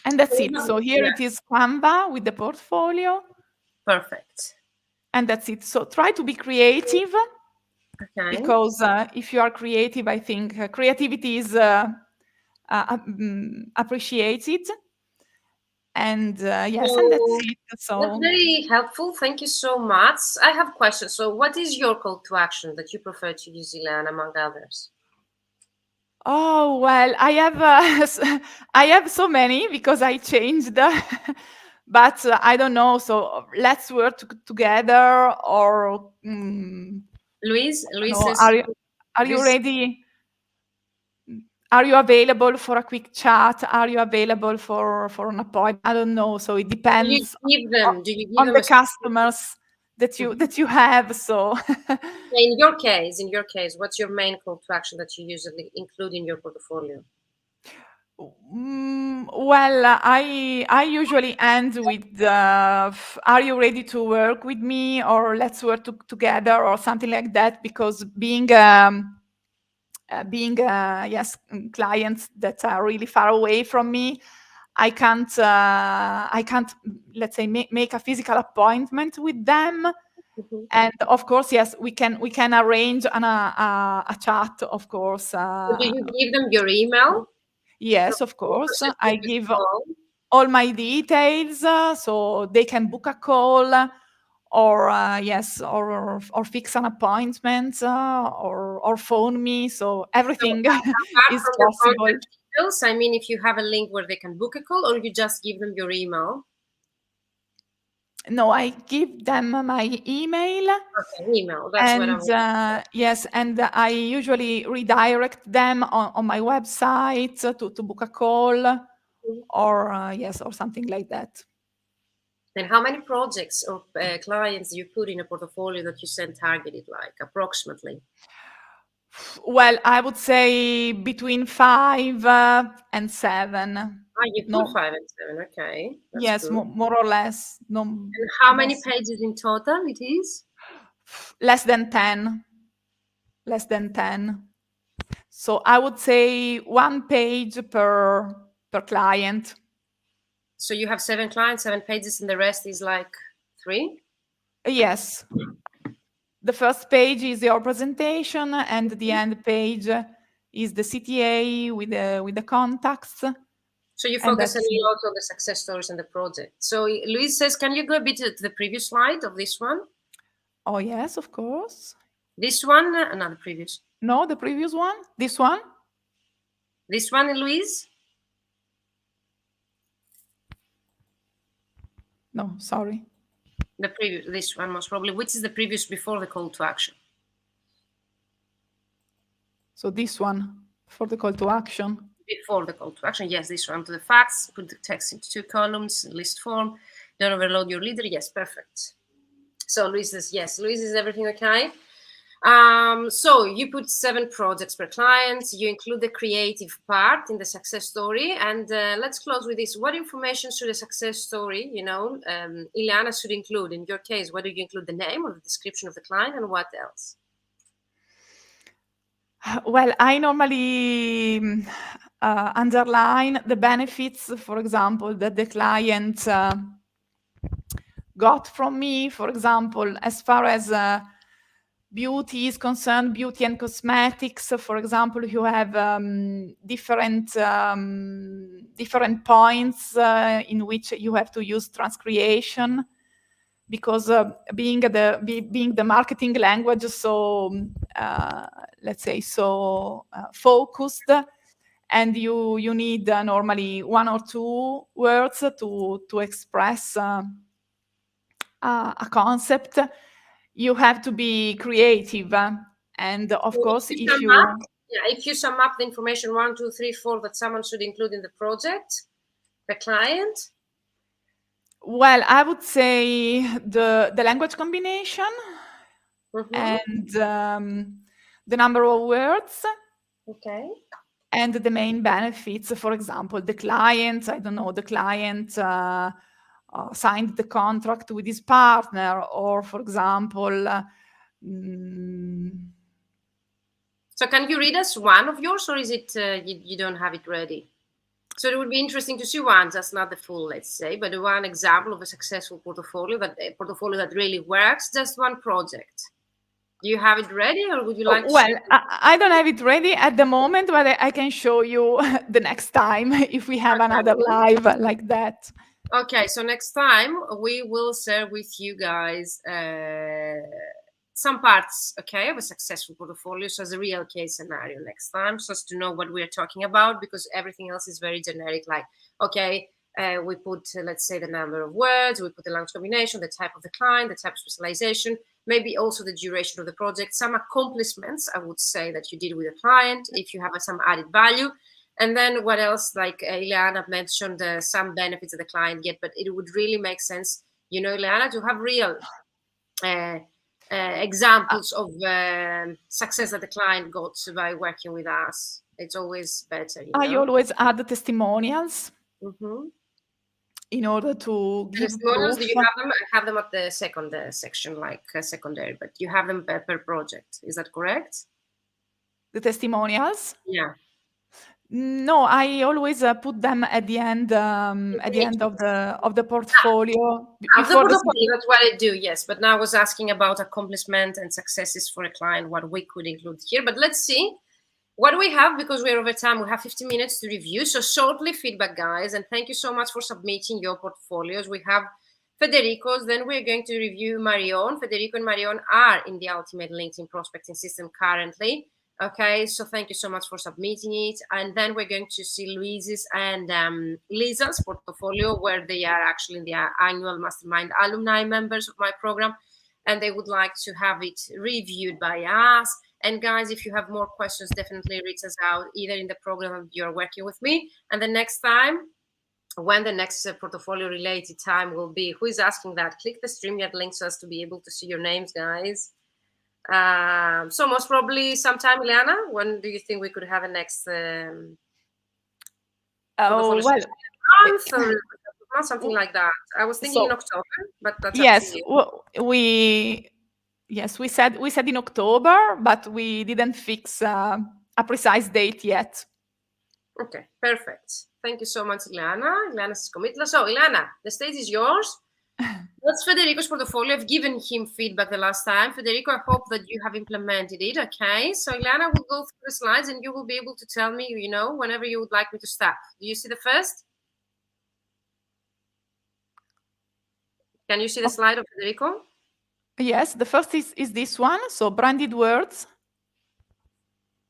And that's it. So here
Yeah,
it is Canva with the portfolio,
perfect.
and that's it. So try to be creative,
Okay.
because if you are creative, I think creativity is appreciated. And yes, and that's
So
it.
that's
So,
very helpful. Thank you so much. I have questions. So, what is your call to action that you prefer to use, Ileana, among others?
oh well, I have I have so many because I changed, but I don't know. So let's work together, or I don't
Louise
know.
says
Are you
this.
ready? Are you available for a quick chat? Are you available for an appointment? I don't know. So it
Do you
depends
give them? Do you give
on
them
the
a specific?
customers that you
Mhm.
that you have. So.
In your case, what's your main call to action that you usually include in your portfolio?
Well, I usually end with "Are you ready to work with me?" or "Let's work together," or something like that. Because being yes, clients that are really far away from me, I can't, let's say, make a physical appointment with them.
Mhm.
And of course, yes, we can arrange a chat, of course.
So do you give them your email?
Yes, of
So
course.
just
I
book this
give
call.
all my details, so they can book a call, or yes, or fix an appointment, or phone me. So
So
everything
apart
is
from the
possible.
contact details, I mean, if you have a link where they can book a call, or you just give them your email.
No, I give them my email,
Okay, email. That's what I
and
want.
yes, and I usually redirect them on my website to book a call, or yes, or something like that.
And how many projects or clients do you put in a portfolio that you send targeted, like approximately?
Well, I would say between 5 and 7.
Ah, you put
No,
5 and 7. Okay, that's
yes,
good.
more or less. No,
And how many
yes,
pages in total it is?
less than 10. Less than 10. So I would say one page per client.
So you have 7 clients, 7 pages, and the rest is like three.
Yes, the first page is your presentation, and the end page is the CTA with the contacts,
So you
and
focus a
that's it.
lot on the success stories and the project. So Luis says, can you go a bit to the previous slide of this one?
Oh yes, of course.
This one, another previous.
No, the previous one. This one.
This one, Luis?
No, sorry.
The previous, this one most probably. Which is the previous before the call to action?
So this one for the call to action.
Before the call to action, yes, this one to the facts, put the text into 2 columns, list form, don't overload your leader. Yes, perfect. So Luis says, yes, Luis, is everything okay? So you put 7 projects per client, you include the creative part in the success story. And let's close with this. What information should a success story, Ileana should include? In your case, what do you include? The name or the description of the client, and what else?
Well, I normally underline the benefits, for example, that the client got from me. For example, as far as beauty is concerned, beauty and cosmetics, for example, you have different points in which you have to use transcreation, because being the marketing language, so let's say, so focused, and you need normally 1 or 2 words to express a concept. You have to be creative, and of
If
course,
you
if
sum up,
you
yeah, if you sum up the information 1, 2, 3, 4 that someone should include in the project, the client.
Well, I would say the language combination and the number of words.
Okay.
And the main benefits, for example, the client, I don't know, the client signed the contract with his partner, or for example,
so can you read us one of yours, or is it you don't have it ready? So it would be interesting to see one, just not the full, let's say, but one example of a successful portfolio that really works, just one project. Do you have it ready, or would you like
well,
to?
I don't have it ready at the moment, but I can show you the next time if we have another live like that.
Okay, so next time we will share with you guys some parts, okay, of a successful portfolio, so as a real case scenario next time, so as to know what we're talking about, because everything else is very generic, like, okay, we put, let's say, the number of words, we put the language combination, the type of the client, the type of specialization, maybe also the duration of the project, some accomplishments, I would say, that you did with a client, if you have some added value. And then what else, like Ileana mentioned, some benefits that the client get, but it would really make sense, Ileana, to have real examples of success that the client got by working with us. It's always better.
I always add the testimonials
Mm-hmm.
in order to give
Testimonials,
proof.
do you have them? I have them at the second section, like secondary, but you have them per project. Is that correct?
The testimonials?
Yeah.
No, I always put them at the end of the portfolio
The
before the.
portfolio, that's what I do, yes. But now I was asking about accomplishment and successes for a client, what we could include here. But let's see what we have, because we're over time. We have 15 minutes to review. So shortly feedback, guys. And thank you so much for submitting your portfolios. We have Federico's. Then we're going to review Marion. Federico and Marion are in the Ultimate LinkedIn Prospecting System currently. Okay, so thank you so much for submitting it. And then we're going to see Louise's and Lisa's portfolio, where they are actually in the annual Mastermind alumni members of my program, and they would like to have it reviewed by us. And guys, if you have more questions, definitely reach us out, either in the program you're working with me, and the next time, when the next portfolio related time will be. Who is asking that? Click the StreamYard link so as to be able to see your names, guys. So most probably sometime, Ileana, when do you think we could have a next
Oh, well,
month or something like that? I was thinking in October, but that's
yes,
up to you.
we said in October, but we didn't fix a precise date yet.
Okay, perfect. Thank you so much, Ileana. Ileana's committed. So, Ileana, the stage is yours. That's Federico's portfolio. I've given him feedback the last time. Federico, I hope that you have implemented it. Okay, so Ileana will go through the slides and you will be able to tell me, whenever you would like me to start. Do you see the first? Can you see the slide of Federico?
Yes, the first is this one. So branded words.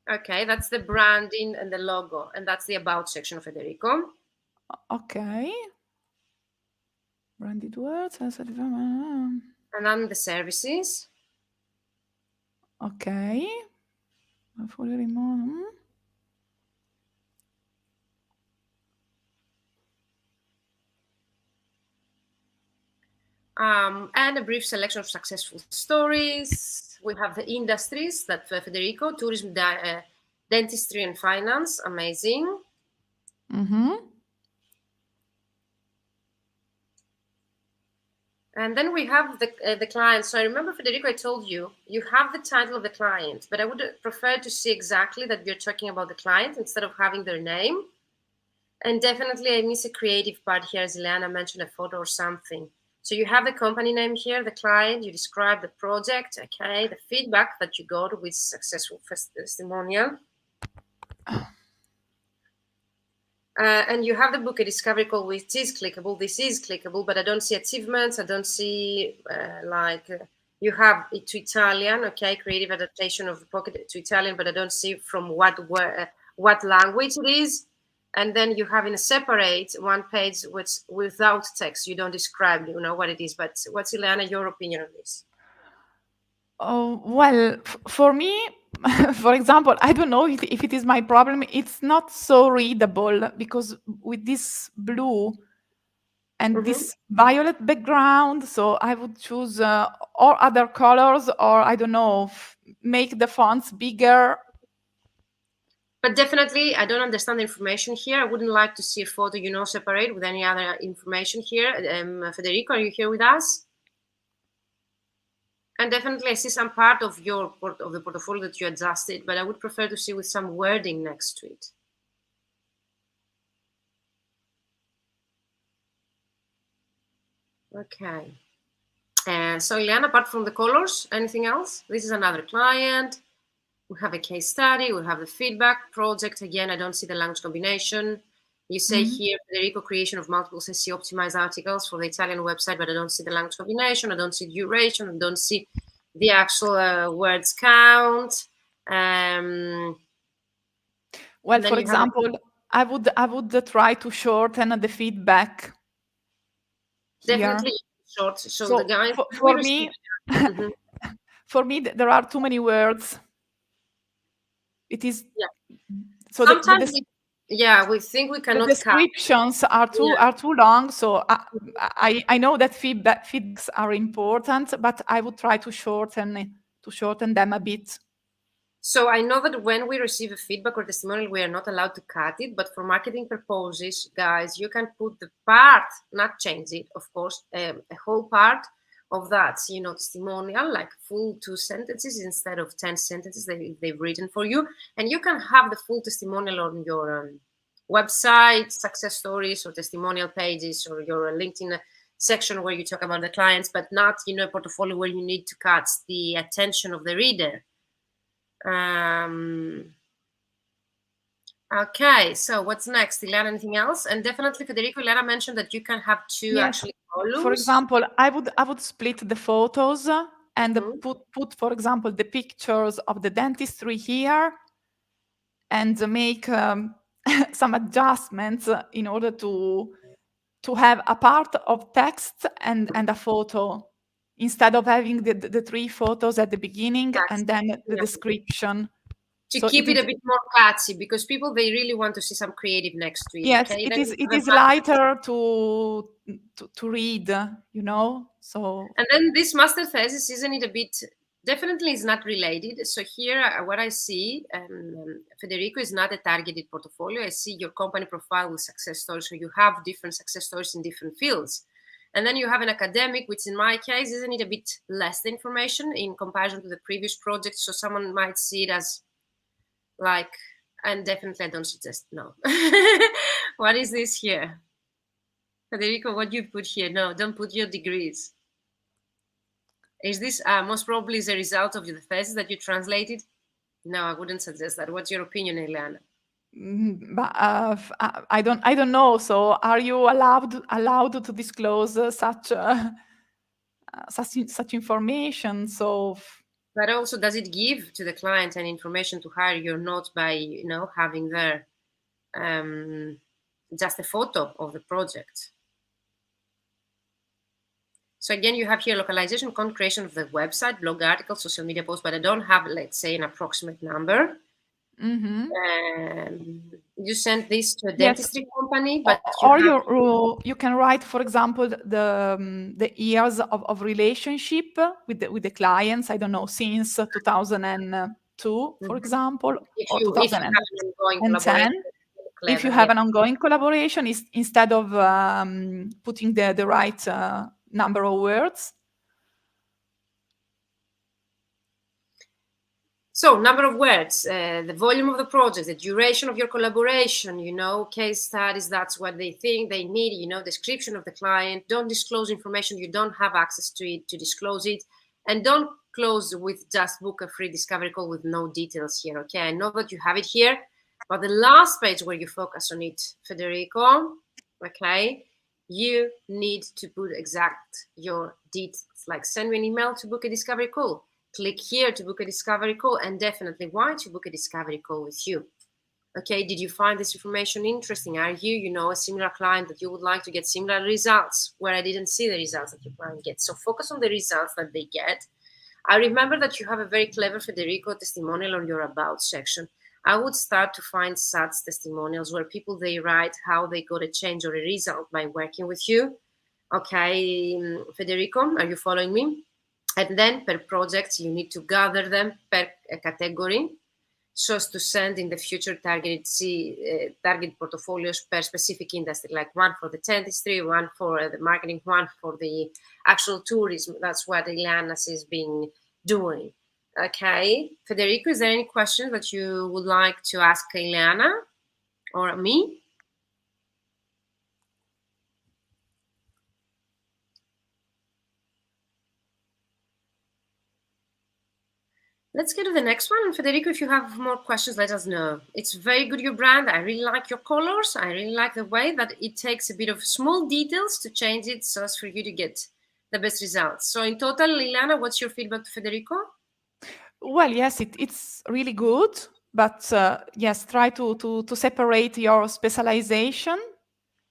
Okay, that's the branding and the logo, and that's the about section of Federico.
Okay. Branded words.
And then the services.
Okay. Fully remote.
And a brief selection of successful stories. We have the industries that Federico, tourism, dentistry, and finance. Amazing.
Mm-hmm.
And then we have the client. So I remember, Federico, I told you, you have the title of the client, but I would prefer to see exactly that you're talking about the client instead of having their name. And definitely I miss a creative part here, as Ileana mentioned, a photo or something. So you have the company name here, the client, you describe the project, okay, the feedback that you got with successful testimonial. And you have the book, a discovery call, which is clickable. This is clickable, but I don't see achievements. I don't see you have it to Italian, okay, creative adaptation of the pocket to Italian, but I don't see from what language it is. And then you have in a separate one page without text. You don't describe, what it is. But what's, Ileana, your opinion on this?
Oh, well, for me, for example, I don't know if it is my problem. It's not so readable because with this blue, and this violet background. So I would choose or other colors, or I don't know, make the fonts bigger.
But definitely, I don't understand the information here. I wouldn't like to see a photo, separate with any other information here. Federico, are you here with us? And definitely, I see some part of the portfolio that you adjusted, but I would prefer to see with some wording next to it. Okay. So, Ileana, apart from the colors, anything else? This is another client. We have a case study. We have the feedback project. Again, I don't see the language combination. You say here, Federico, creation of multiple SEO optimized articles for the Italian website, but I don't see the language combination. I don't see duration. I don't see the actual words count.
Well, for example, I would try to shorten the feedback.
Definitely short. So the guy
for me, for me, there are too many words. It is so
sometimes we think we cannot.
The descriptions are too long. So I know that feedbacks are important, but I would try to shorten them a bit.
So I know that when we receive a feedback or testimonial, we are not allowed to cut it, but for marketing purposes, guys, you can put the part, not change it, of course, a whole part of that, testimonial, like full 2 sentences instead of 10 sentences they've written for you. And you can have the full testimonial on your website, success stories or testimonial pages, or your LinkedIn section where you talk about the clients, but not, a portfolio where you need to cut the attention of the reader. Okay, so what's next, Ileana? Anything else? And definitely, Federico, Ileana mentioned that you can have two actually columns.
For example, I would split the photos and put, for example, the pictures of the dentistry here, and make some adjustments in order to have a part of text and a photo, instead of having the 3 photos at the beginning and then the description.
To keep it a bit more catchy, because people, they really want to see some creative next to it.
Yes,
okay?
it is lighter to read, so.
And then this master thesis, isn't it a bit, definitely is not related. So here, what I see, Federico, is not a targeted portfolio. I see your company profile with success stories. So you have different success stories in different fields. And then you have an academic, which in my case, isn't it a bit less information in comparison to the previous project? So someone might see it as like, and definitely I don't suggest, no. What is this here? Federico, what you put here? No, don't put your degrees. Is this most probably is a result of the thesis that you translated? No, I wouldn't suggest that. What's your opinion, Ileana?
But I don't know. So are you allowed to disclose such information? So.
But also, does it give to the client an information to hire your notes by, having there just a photo of the project? So again, you have here localization, content creation of the website, blog articles, social media posts, but I don't have, let's say, an approximate number. You sent this to a dentistry company, but
you can write, for example, the years of relationship with the clients. I don't know, since 2002, for example, or 2010. If you have an ongoing collaboration, instead of putting the right number of words.
So, number of words, the volume of the project, the duration of your collaboration, case studies, that's what they think they need, description of the client. Don't disclose information you don't have access to it, to disclose it. And don't close with just book a free discovery call with no details here, okay? I know that you have it here, but the last page where you focus on it, Federico, okay, you need to put exact your details, like send me an email to book a discovery call. Click here to book a discovery call, and definitely why to book a discovery call with you. Okay, did you find this information interesting? Are you, a similar client that you would like to get similar results where I didn't see the results that your client gets? So focus on the results that they get. I remember that you have a very clever Federico testimonial on your about section. I would start to find such testimonials where people, they write how they got a change or a result by working with you. Okay, Federico, are you following me? And then per project, you need to gather them per category so as to send in the future target portfolios per specific industry, like one for the dentistry, one for the marketing, one for the actual tourism. That's what Ileana has been doing. Okay, Federico, is there any question that you would like to ask Ileana or me? Let's get to the next one. And Federico, if you have more questions, let us know. It's very good, your brand. I really like your colors. I really like the way that it takes a bit of small details to change it so as for you to get the best results. So in total, Ileana, what's your feedback to Federico?
Well, yes, it's really good, but yes, try to separate your specialization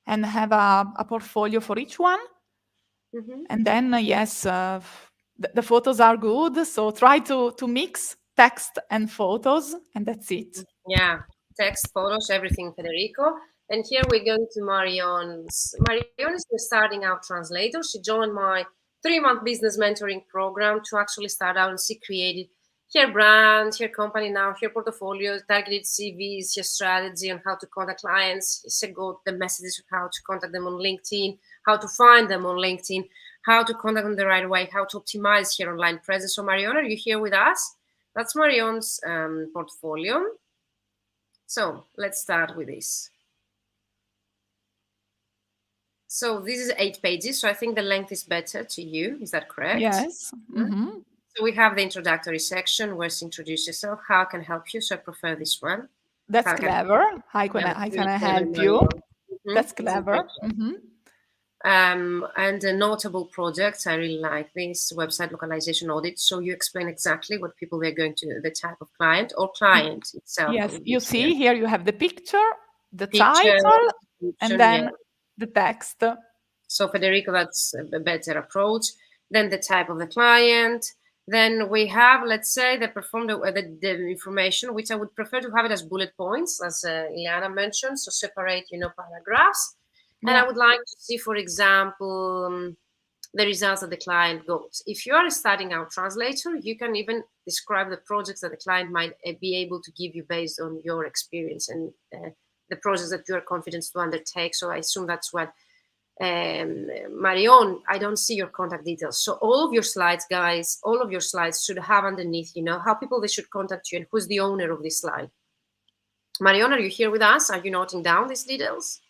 and have a portfolio for each one. And then, yes, the photos are good, so try to mix text and photos, and that's it.
Yeah, text, photos, everything, Federico. And here we're going to Marion's. Marion is a starting out translator. She joined my 3-month business mentoring program to actually start out, and she created her brand, her company now, her portfolio, targeted CVs, her strategy on how to contact clients. She got the messages of how to contact them on LinkedIn, how to find them on LinkedIn, how to contact them the right way, how to optimize her online presence. So Marion, are you here with us? That's Marion's portfolio. So let's start with this. So this is 8 pages. So I think the length is better to you. Is that correct?
Yes. Mm-hmm.
So we have the introductory section where she introduces yourself. How I can help you? So I prefer this one.
That's clever. How can I help you? That's clever. Mm-hmm.
And the notable projects, I really like this website localization audit. So you explain exactly what people they're going to, the type of client or client itself.
Yes, you see here you have the picture, the
Picture,
title, and then
yeah.
the text.
So Federico, that's a better approach. Then the type of the client. Then we have, let's say, the information, which I would prefer to have it as bullet points, as Ileana mentioned. So separate, paragraphs. Yeah. And I would like to see, for example, the results that the client got. If you are a starting out translator, you can even describe the projects that the client might be able to give you based on your experience and the projects that you are confident to undertake. So I assume that's what Marion, I don't see your contact details. So all of your slides, guys, all of your slides should have underneath, how people they should contact you and who's the owner of this slide. Marion, are you here with us? Are you noting down these details?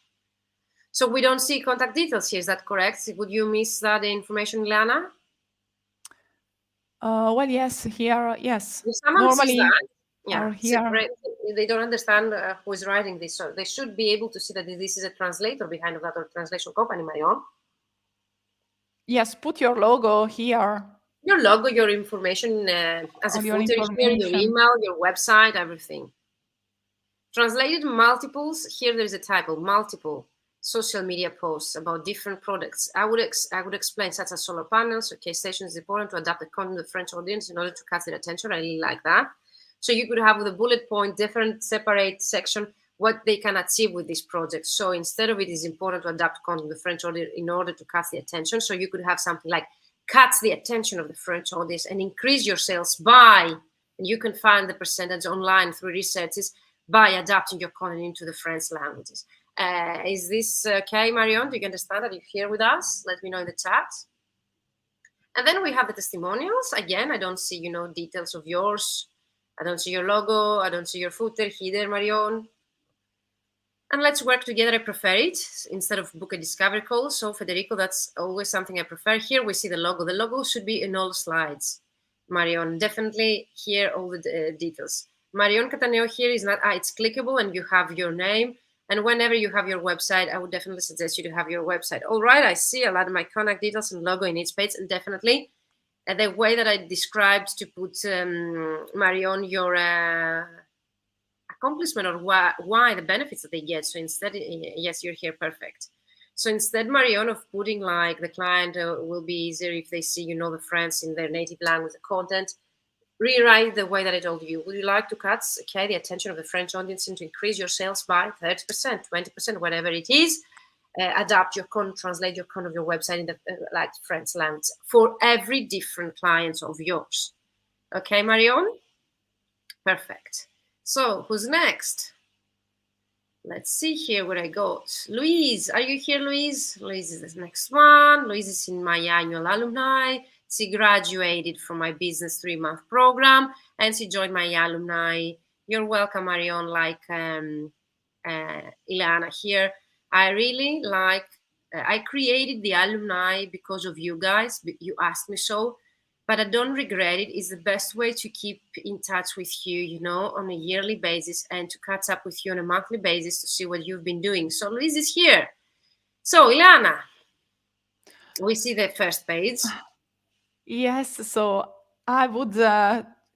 So we don't see contact details here. Is that correct? Would you miss that information, Ileana?
Well, yes, here, yes.
If someone
normally
sees that, yeah,
here.
They don't understand who is writing this. So they should be able to see that this is a translator behind that or translation company, Marion.
Yes, put your logo here.
Your logo, your information as a footer here, your email, your website, everything. Translated multiples. Here there is a typo, multiple social media posts about different products. I would explain, such as solar panels or case stations. It's important to adapt the content to the French audience in order to catch their attention. I really like that. So you could have with a bullet point, different separate section, what they can achieve with this project. So instead of it is important to adapt content to the French audience in order to catch the attention. So you could have something like catch the attention of the French audience and increase your sales by, and you can find the percentage online through researches, by adapting your content into the French languages. Is this okay, Marion? Do you understand? Are you here with us? Let me know in the chat. And then we have the testimonials. Again, I don't see, details of yours. I don't see your logo. I don't see your footer here, Marion. And let's work together. I prefer it instead of book a discovery call. So Federico, that's always something I prefer. Here we see the logo. The logo should be in all slides. Marion, definitely here all the details. Marion Cataneo here is not, it's clickable and you have your name. And whenever you have your website, I would definitely suggest you to have your website. All right, I see a lot of my contact details and logo in each page, and definitely the way that I described to put, Marion, your accomplishment or why the benefits that they get. So instead, yes, you're here, perfect. So instead, Marion, of putting like the client will be easier if they see, the French in their native language, the content, rewrite the way that I told you. Would you like to catch the attention of the French audience and to increase your sales by 30%, 20%, whatever it is? adapt your content, translate your content of your website in the like French language for every different client of yours. Okay, Marion? Perfect. So who's next? Let's see here what I got. Louise, are you here, Louise? Louise is the next one. Louise is in my annual alumni. She graduated from my business 3-month program and she joined my alumni. You're welcome, Marion, like Ileana here. I really like, I created the alumni because of you guys. You asked me so, but I don't regret it. It's the best way to keep in touch with you, you know, on a yearly basis and to catch up with you on a monthly basis to see what you've been doing. So Louise is here. So Ileana, we see the first page.
Yes, so I would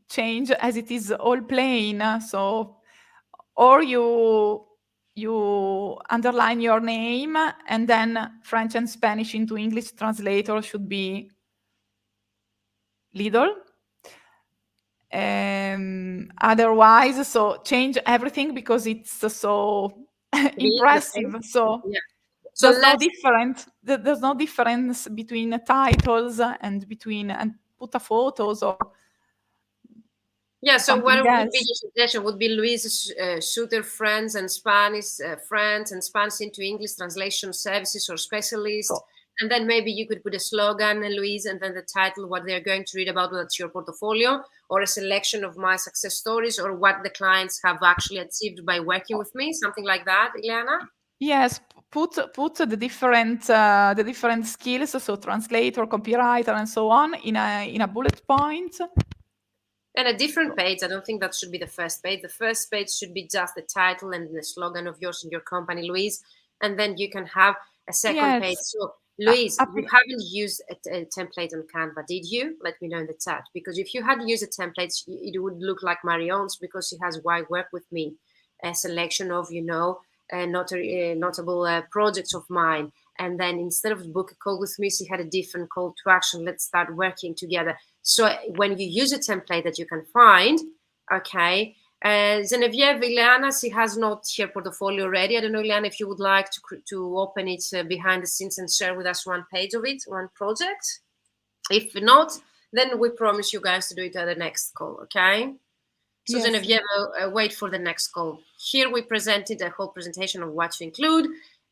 change as it is all plain. So, or you underline your name and then French and Spanish into English translator should be Lidl. Otherwise, so change everything because it's so impressive. So
yeah. So
there's no difference between titles and between and put a photos or
so what
else.
would be your suggestion? Would be Louise Shooter Friends and Spanish into English translation services or specialists. So, and then maybe you could put a slogan, Louise, and then the title, what they're going to read about, what's your portfolio, or a selection of my success stories, or what the clients have actually achieved by working with me, something like that, Ileana?
Yes, put the different skills, so translator, copywriter, and so on, in a bullet point.
And a different page. I don't think that should be the first page. The first page should be just the title and the slogan of yours and your company, Louise, and then you can have a second page. So Louise, you haven't used a template on Canva, did you? Let me know in the chat. Because if you had used a template, it would look like Marion's because she has Why Work With Me, a selection of, you know, notable projects of mine. And then instead of book a call with me, she had a different call to action. Let's start working together. So when you use a template that you can find, okay, Genevieve, Ileana, she has not her portfolio ready. I don't know, Ileana, if you would like to open it behind the scenes and share with us one page of it, one project. If not, then we promise you guys to do it at the next call, okay? So yes. Genevieve, wait for the next call. Here we presented a whole presentation of what to include.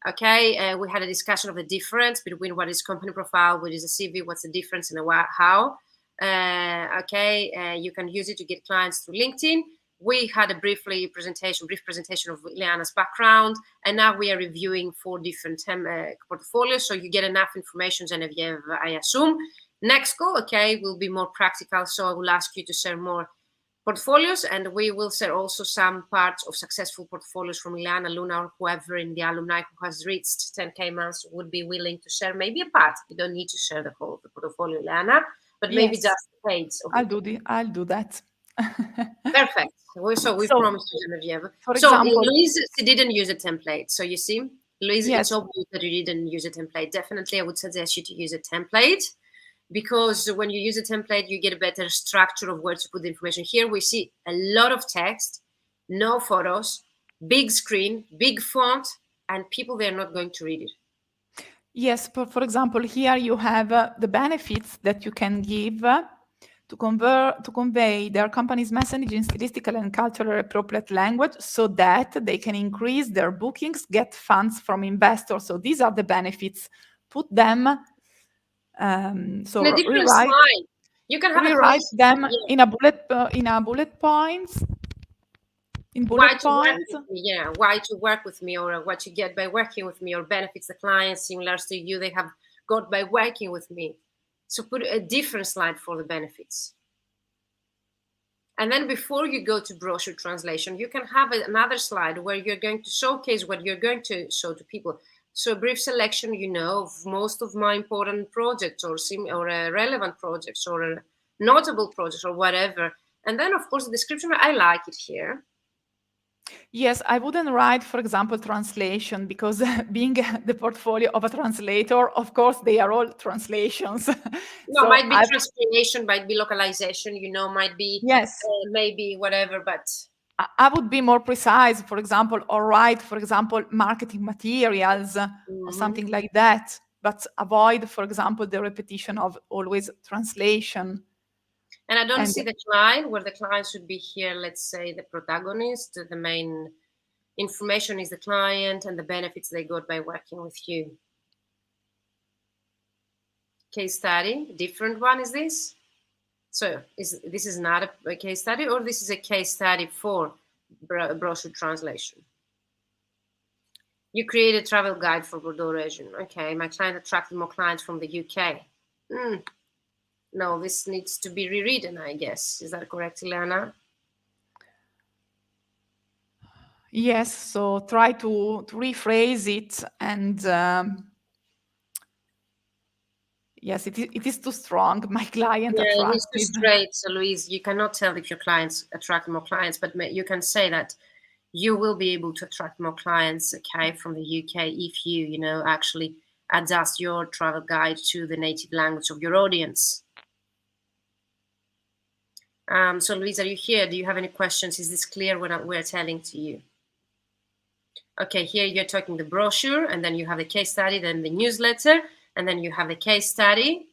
Okay, we had a discussion of the difference between what is company profile, what is a CV, what's the difference, and how. You can use it to get clients through LinkedIn. We had a brief presentation of Ileana's background, and now we are reviewing 4 different portfolios, so you get enough information, Genevieve, I assume. Next call, okay, will be more practical, so I will ask you to share more portfolios, and we will share also some parts of successful portfolios from Ileana, Luna, or whoever in the alumni who has reached 10K months would be willing to share maybe a part. You don't need to share the whole of the portfolio, Ileana, but maybe just a page.
I'll do that.
Perfect. So we promised you, Genevieve. So example, Louise, she didn't use a template. So you see, Louise, it's obvious that you didn't use a template. Definitely, I would suggest you to use a template, because when you use a template, you get a better structure of where to put the information. Here we see a lot of text, no photos, big screen, big font, and people, they're not going to read it.
Yes, for example, here you have the benefits that you can give to convey their company's message in stylistic and culturally appropriate language so that they can increase their bookings, get funds from investors. So these are the benefits. Put them, so
in a different slide. You can have
rewrite them in a bullet points.
Why to work with me, or what you get by working with me, or benefits the clients similar to you they have got by working with me. So put a different slide for the benefits. And then before you go to brochure translation, you can have another slide where you're going to showcase what you're going to show to people. So a brief selection, you know, of most of my important projects, or relevant projects, or notable projects, or whatever. And then, of course, the description, I like it here.
Yes, I wouldn't write, for example, translation, because being the portfolio of a translator, of course, they are all translations.
No, so might be translation, might be localization, you know, might be maybe whatever, but
I would be more precise, for example, or write, for example, marketing materials or something like that, but avoid, for example, the repetition of always translation.
And I don't see the client, where the client should be here, let's say the protagonist, the main information is the client and the benefits they got by working with you. Case study, different one is this? So this is not a case study, or this is a case study for brochure translation? You create a travel guide for Bordeaux region. Okay, my client attracted more clients from the UK. No, this needs to be rewritten, I guess. Is that correct, Ileana?
Yes, so try to rephrase it, and yes, it is too strong. My client
it is too
attracted.
straight. So, Louise, you cannot tell if your clients attract more clients, but you can say that you will be able to attract more clients, okay, from the UK if you actually adjust your travel guide to the native language of your audience. So, Louise, are you here? Do you have any questions? Is this clear what we're telling to you? Okay, here you're talking the brochure, and then you have the case study, then the newsletter, and then you have the case study,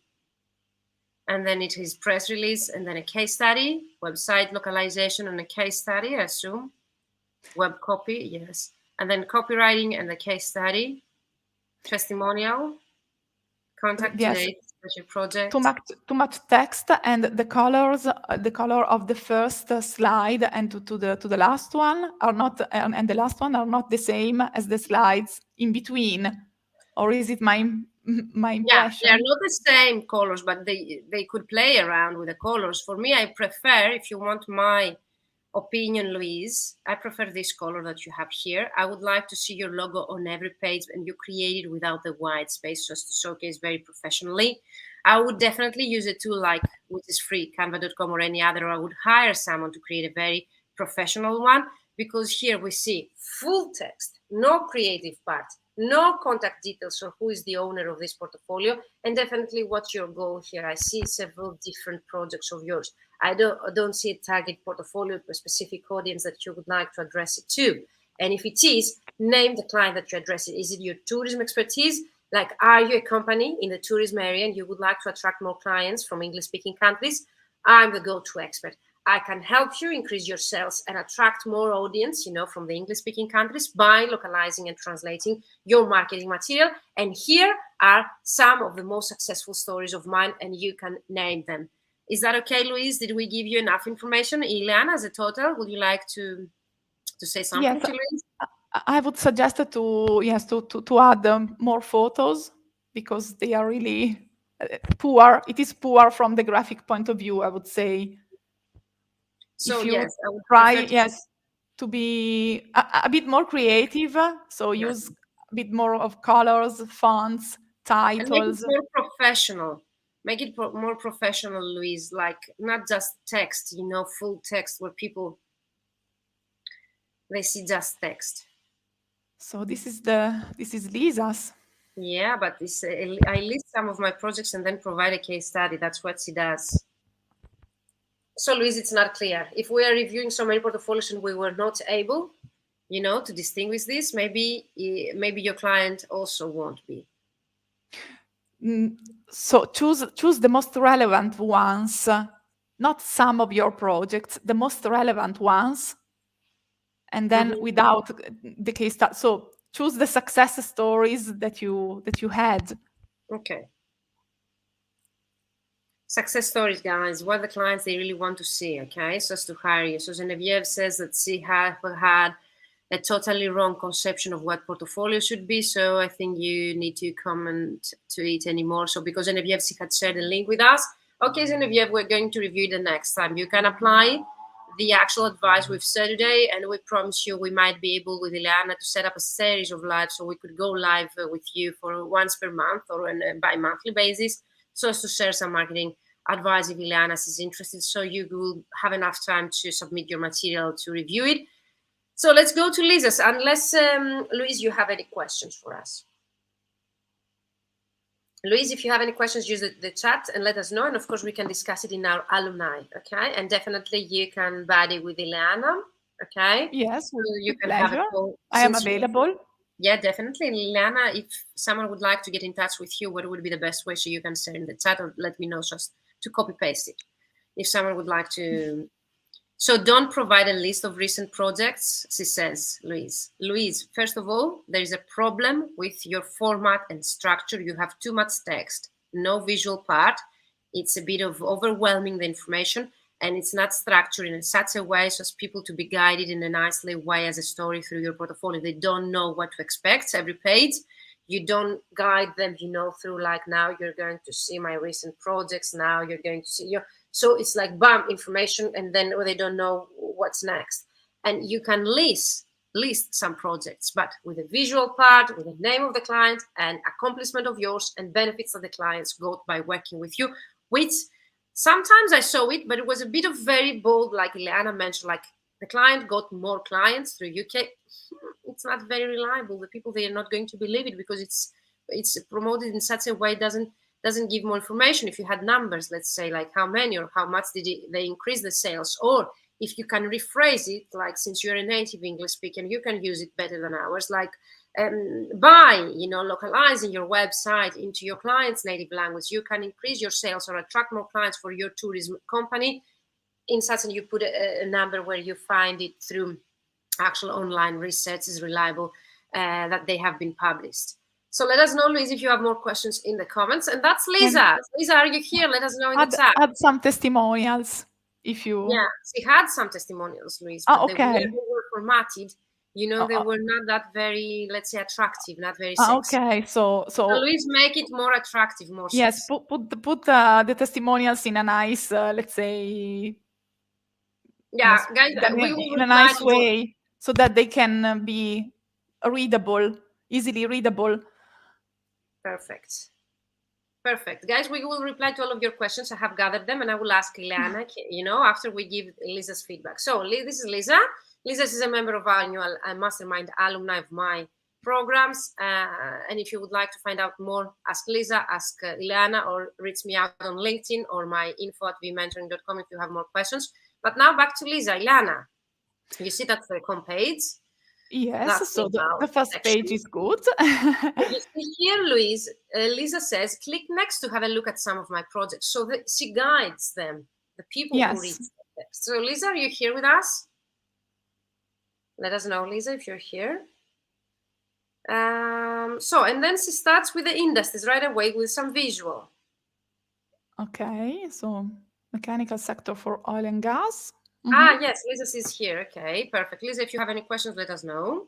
and then it is press release, and then a case study, website localization, and a case study, I assume. Web copy, yes. And then copywriting and the case study, testimonial, contact today, special project.
Too much text, and the colors, the color of the first slide and to the last one are not, and the last one are not the same as the slides in between, or is it my impression?
Yeah, they are not the same colors, but they could play around with the colors. For me, I prefer, if you want my opinion, Louise, I prefer this color that you have here. I would like to see your logo on every page, and you create it without the white space, just to showcase very professionally. I would definitely use a tool like, which is free, canva.com or any other, or I would hire someone to create a very professional one, because here we see full text, no creative part, no contact details or who is the owner of this portfolio, and definitely what's your goal here. I see several different projects of yours. I don't see a target portfolio to a specific audience that you would like to address it to. And if it is, name the client that you address it. Is it your tourism expertise? Like, are you a company in the tourism area and you would like to attract more clients from English-speaking countries? I'm the go-to expert. I can help you increase your sales and attract more audience, from the English-speaking countries by localizing and translating your marketing material. And here are some of the most successful stories of mine, and you can name them. Is that okay, Louise? Did we give you enough information? Ileana, as a total, would you like to say something to Louise?
I would suggest to add more photos, because they are really poor. It is poor from the graphic point of view, I would say.
So
if you
yes, I would
try to be a bit more creative, so use a bit more of colors, fonts, titles.
And make it more professional. Make it more professional, Louise, like not just text, full text where people, they see just text.
So this is Lisa's.
Yeah, but I list some of my projects and then provide a case study. That's what she does. So, Louise, it's not clear. If we are reviewing so many portfolios and we were not able, to distinguish this, maybe your client also won't be.
So choose the most relevant ones, not some of your projects, the most relevant ones, and then without the case study. So choose the success stories that you had.
Okay. Success stories, guys, what the clients they really want to see, okay? So as to hire you. So Genevieve says that she had a totally wrong conception of what portfolio should be. So I think you need to comment to it anymore. So because Genevieve, she had shared a link with us. Okay, Genevieve, we're going to review the next time. You can apply the actual advice we've said today, and we promise you we might be able with Ileana to set up a series of lives so we could go live with you for once per month or on a bi-monthly basis, so as to share some marketing advice if Ileana is interested, so you will have enough time to submit your material to review it. So let's go to Lisa's, unless, Louise, you have any questions for us. Louise, if you have any questions, use the chat and let us know. And of course, we can discuss it in our alumni, okay? And definitely you can buddy with Ileana, okay?
Yes, with
so you can
pleasure.
have a call.
I am available.
Yeah, definitely. Ileana, if someone would like to get in touch with you, what would be the best way? So you can share in the chat or let me know just to copy paste it. If someone would like to. So don't provide a list of recent projects, she says, Louise. Louise, first of all, there is a problem with your format and structure. You have too much text, no visual part. It's a bit of overwhelming the information, and it's not structured in such a way so as people to be guided in a nicely way as a story through your portfolio. They don't know what to expect every page. You don't guide them, through like, now you're going to see my recent projects. Now you're going to see your. So it's like bam, information, and then they don't know what's next. And you can list some projects, but with a visual part, with the name of the client and accomplishment of yours and benefits that the clients got by working with you, which sometimes I saw it, but it was a bit of very bold, like Ileana mentioned, like the client got more clients through UK. It's not very reliable. The people, they are not going to believe it because it's promoted in such a way doesn't give more information. If you had numbers, let's say like how many or how much did they increase the sales, or if you can rephrase it, like since you're a native English speaker, you can use it better than ours, like by localizing your website into your client's native language, you can increase your sales or attract more clients for your tourism company. In such, and you put a number where you find it through actual online research is reliable, that they have been published. So let us know, Louise, if you have more questions in the comments. And that's Lisa. And Lisa, are you here? Let us know in the chat.
Add some testimonials if you.
Yeah, she had some testimonials, Louise, but they were formatted. They were not that very, let's say, attractive, not very sexy.
Okay, so
Louise, make it more attractive, more sexy.
Yes, put the testimonials in a nice, let's say.
Yeah, guys, we will
in a nice way so that they can be readable, easily readable.
Perfect. Guys, we will reply to all of your questions. I have gathered them and I will ask Ileana, after we give Lisa's feedback. So this is Lisa. Lisa is a member of our annual mastermind alumni of my programs. And if you would like to find out more, ask Lisa, ask Ileana, or reach me out on LinkedIn or my info@vmentoring.com if you have more questions. But now back to Lisa. Ileana, you see that's the homepage.
Yes, so the first page is good.
You see here, Louise, Lisa says, click next to have a look at some of my projects. So she guides them, the people who read the text. So Lisa, are you here with us? Let us know, Lisa, if you're here. And then she starts with the industries right away with some visual.
Okay, so mechanical sector for oil and gas.
Yes, Lisa is here. Okay, perfect. Lisa, if you have any questions, let us know.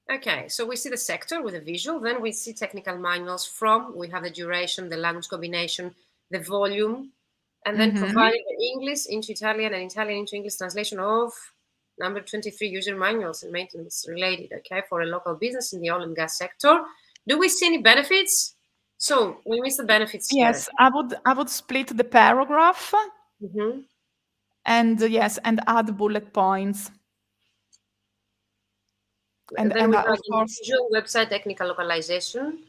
Okay, so we see the sector with a visual, then we see technical manuals we have the duration, the language combination, the volume, and then providing the English into Italian and Italian into English translation of number 23 user manuals and maintenance related, okay, for a local business in the oil and gas sector. Do we see any benefits? So we miss the benefits here.
Yes, I would split the paragraph and add bullet points.
And then we have visual website technical localization,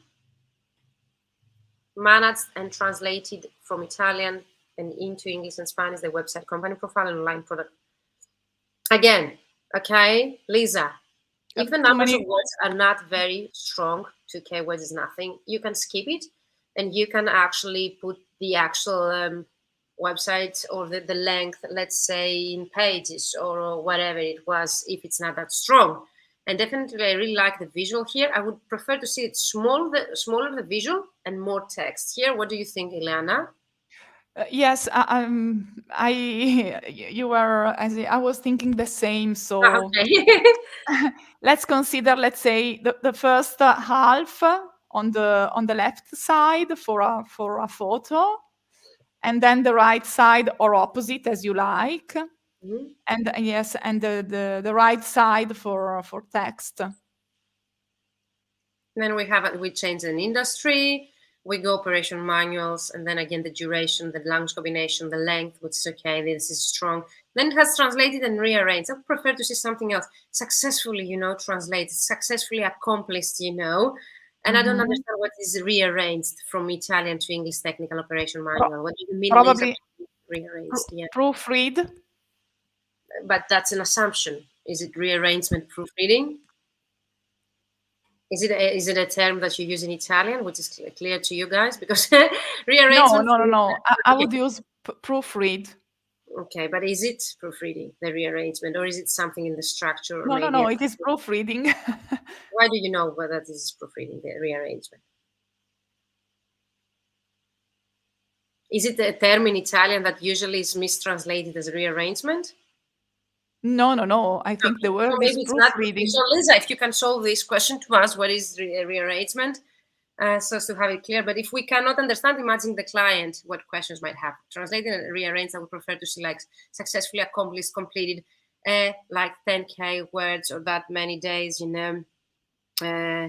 managed and translated from Italian and into English and Spanish, the website company profile and online product. Again, okay, Lisa, if the numbers of words are not very strong, 2K words is nothing, you can skip it and you can actually put the actual website or the length, let's say in pages or whatever it was, if it's not that strong. And definitely, I really like the visual here. I would prefer to see it smaller the visual and more text. Here, what do you think, Ileana?
Yes, I was thinking the same. So let's consider, let's say, the first half on the left side for a photo, and then the right side or opposite, as you like. And and the right side for text.
Then we change an industry, we go operation manuals, and then again the duration, the language combination, the length, which is okay, this is strong. Then it has translated and rearranged. I prefer to see something else successfully, translated, successfully accomplished, And I don't understand what is rearranged from Italian to English technical operation manual. What do you mean?
Probably
rearranged. Yeah.
Proofread.
But that's an assumption. Is it rearrangement proofreading? Is it a term that you use in Italian, which is clear to you guys? Because
No,
rearrangement.
no, no, no. I would use proofread.
Okay, but is it proofreading, the rearrangement, or is it something in the structure, or
No, no,
maybe?
no. It is proofreading.
Why do you know whether this is proofreading, the rearrangement? Is it a term in Italian that usually is mistranslated as rearrangement?
No, no, no. I think the
Okay, so
word is
maybe it's not.
proofreading.
So, Lisa, if you can solve this question to us, what is rearrangement? So as to have it clear. But if we cannot understand, imagine the client, what questions might have. Translated and rearranged, I would prefer to see like successfully accomplished, completed, like 10K words or that many days, uh,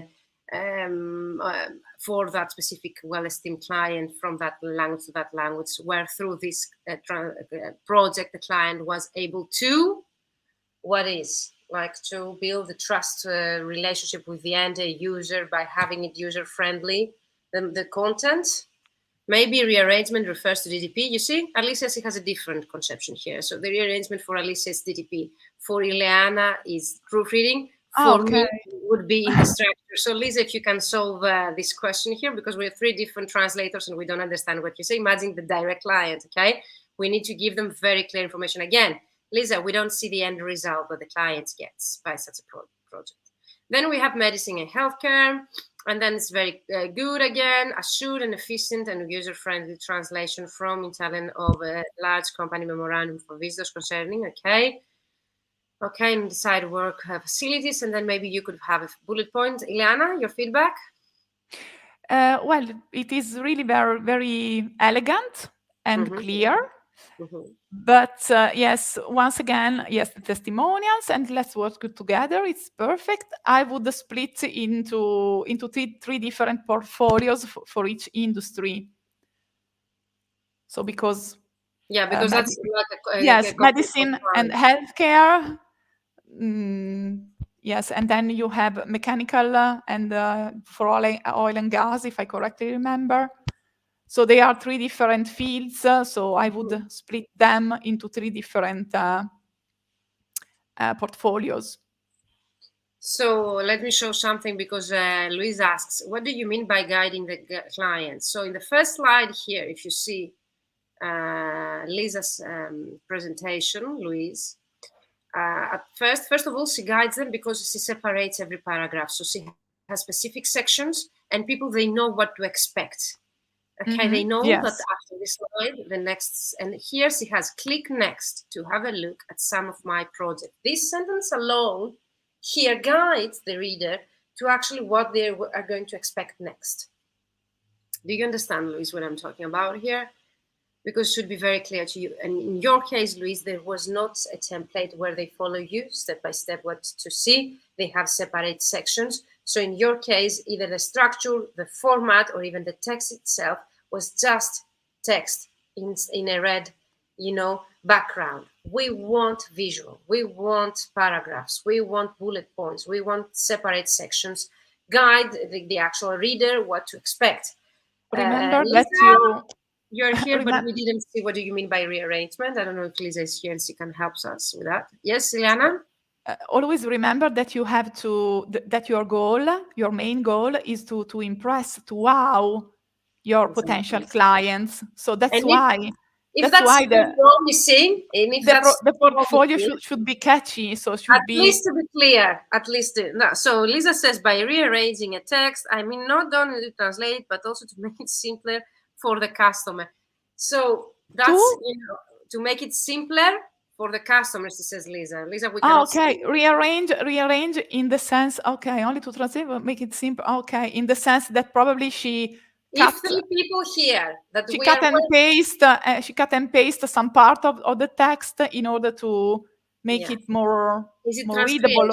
for that specific well-esteemed client from that language to that language, where through this project, the client was able to, what is like to build a trust relationship with the end user by having it user friendly. The content, maybe rearrangement refers to DDP. You see, Alicia has a different conception here. So the rearrangement for Alicia is DDP. For Ileana is proofreading.
Ah,
For
okay.
me, would be in the structure. So Lisa, if you can solve this question here, because we have 3 different translators and we don't understand what you say. Imagine the direct client. Okay, we need to give them very clear information. Again, Lisa, we don't see the end result that the client gets by such a project. Then we have medicine and healthcare, and then it's very good again, assured and efficient and user-friendly translation from Italian of a large company memorandum for visitors concerning, okay, and decide work facilities, and then maybe you could have a bullet point. Ileana, your feedback?
Well, it is really very, very elegant and clear. But yes, once again, yes, the testimonials and let's work together. It's perfect. I would split into three different portfolios for each industry. So because
that's like
yes, medicine and healthcare. Yes, and then you have mechanical and for oil and gas, if I correctly remember. So they are 3 different fields. So I would split them into 3 different portfolios.
So let me show something, because Louise asks, what do you mean by guiding the client? So in the first slide here, if you see Lisa's presentation, Louise, at first of all, she guides them because she separates every paragraph. So she has specific sections and people, they know what to expect. Okay, they know that after this slide, the next, and here she has click next to have a look at some of my projects. This sentence alone here guides the reader to actually what they are going to expect next. Do you understand, Louise, what I'm talking about here? Because it should be very clear to you. And in your case, Louise, there was not a template where they follow you step by step what to see. They have separate sections. So in your case, either the structure, the format, or even the text itself was just text in a red, background. We want visual. We want paragraphs. We want bullet points. We want separate sections. Guide the actual reader what to expect.
Remember
Lisa,
that
you're here, but we didn't see what do you mean by rearrangement. I don't know if Lisa is here and she can help us with that. Yes, Ileana?
Always remember that you have to, that your main goal is to impress, to wow your potential clients. So that's why.
If that's promising, and if
the portfolio should be catchy, so should
at least to be clear, so Lisa says by rearranging a text, I mean not only to translate but also to make it simpler for the customer. So that's to make it simpler for the customers, she says. Lisa, we can
rearrange in the sense, only to translate, but make it simple. In the sense that probably she
if 3 people here that
she cut and paste some part of the text in order to make it more readable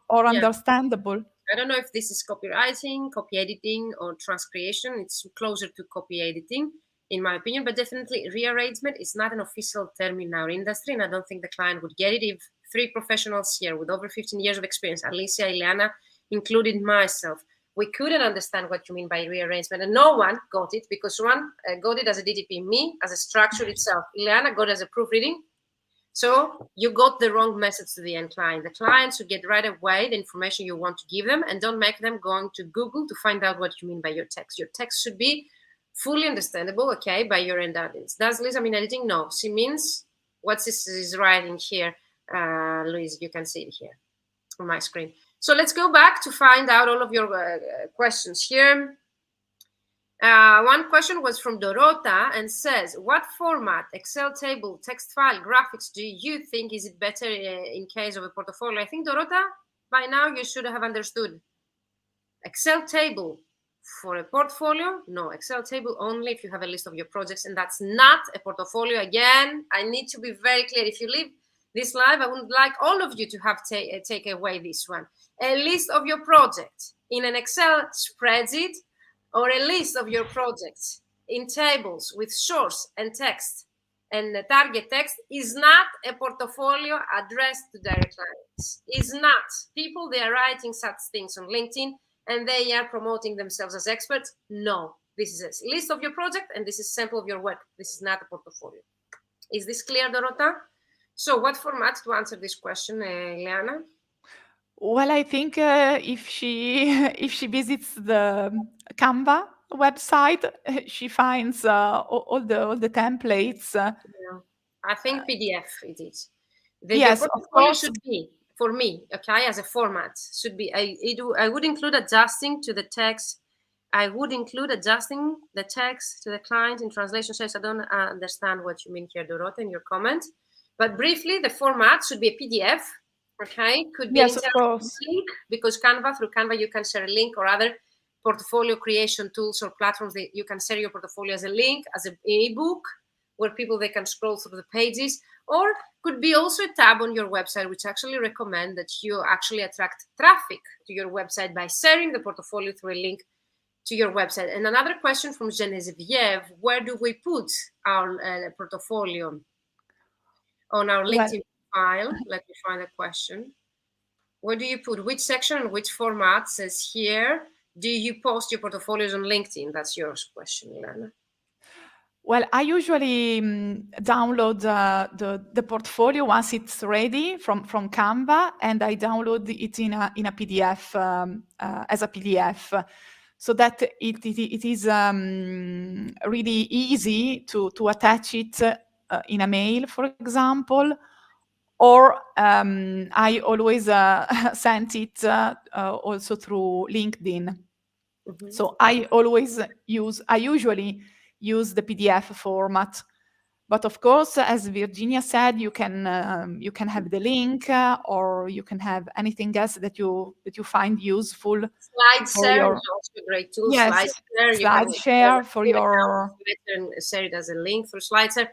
or understandable.
I don't know if this is copywriting, copy editing, or transcreation. It's closer to copy editing, in my opinion, but definitely rearrangement is not an official term in our industry, and I don't think the client would get it if 3 professionals here with over 15 years of experience, Alicia, Ileana, including myself, we couldn't understand what you mean by rearrangement, and no one got it, because one got it as a DDP, me as a structure itself, Ileana got it as a proofreading. So you got the wrong message to the end client. The client should get right away the information you want to give them, and don't make them going to Google to find out what you mean by your text. Your text should be fully understandable, okay, by your end audience. Does Lisa mean editing? No, she means what this is writing here. Louise, you can see it here on my screen. So let's go back to find out all of your questions here. One question was from Dorota and says, what format, Excel table, text file, graphics, do you think is it better in case of a portfolio? I think, Dorota, by now you should have understood. Excel table for a portfolio? No, Excel table only if you have a list of your projects, and that's not a portfolio. Again, I need to be very clear. If you leave this live, I would like all of you to have take away this one. A list of your projects in an Excel spreadsheet, or a list of your projects in tables with source and text and the target text is not a portfolio addressed to direct clients. Is not. People, they are writing such things on LinkedIn and they are promoting themselves as experts. No, this is a list of your project and this is sample of your work. This is not a portfolio. Is this clear, Dorota? So what format to answer this question, Ileana?
Well, I think if she visits the Canva website, she finds all the templates.
Yeah. I think PDF it is.
Yes,
your portfolio should be, for me, okay, as a format, should be, I would include adjusting to the text. I would include adjusting the text to the client in translation says, I don't understand what you mean here, Dorota, in your comment. But briefly, the format should be a PDF, okay? Could be
yes,
an
of course.
link, because through Canva, you can share a link, or other portfolio creation tools or platforms that you can share your portfolio as a link, as an ebook, where people, they can scroll through the pages, or could be also a tab on your website, which actually recommend that you actually attract traffic to your website by sharing the portfolio through a link to your website. And another question from Genevieve, where do we put our portfolio? On our LinkedIn file, let me find the question. Where do you put, which section and which format? Says here, do you post your portfolios on LinkedIn? That's your question, Ileana.
Well, I usually download the portfolio once it's ready from Canva, and I download it in a PDF as a PDF, so that it is really easy to attach it in a mail, for example, or I always send it also through LinkedIn. Mm-hmm. So I usually use the PDF format. But of course, as Virginia said, you can have the link or you can have anything else that you find useful.
SlideShare is also a great tool.
Yes,
SlideShare.
SlideShare for your.
And share it as a link through SlideShare.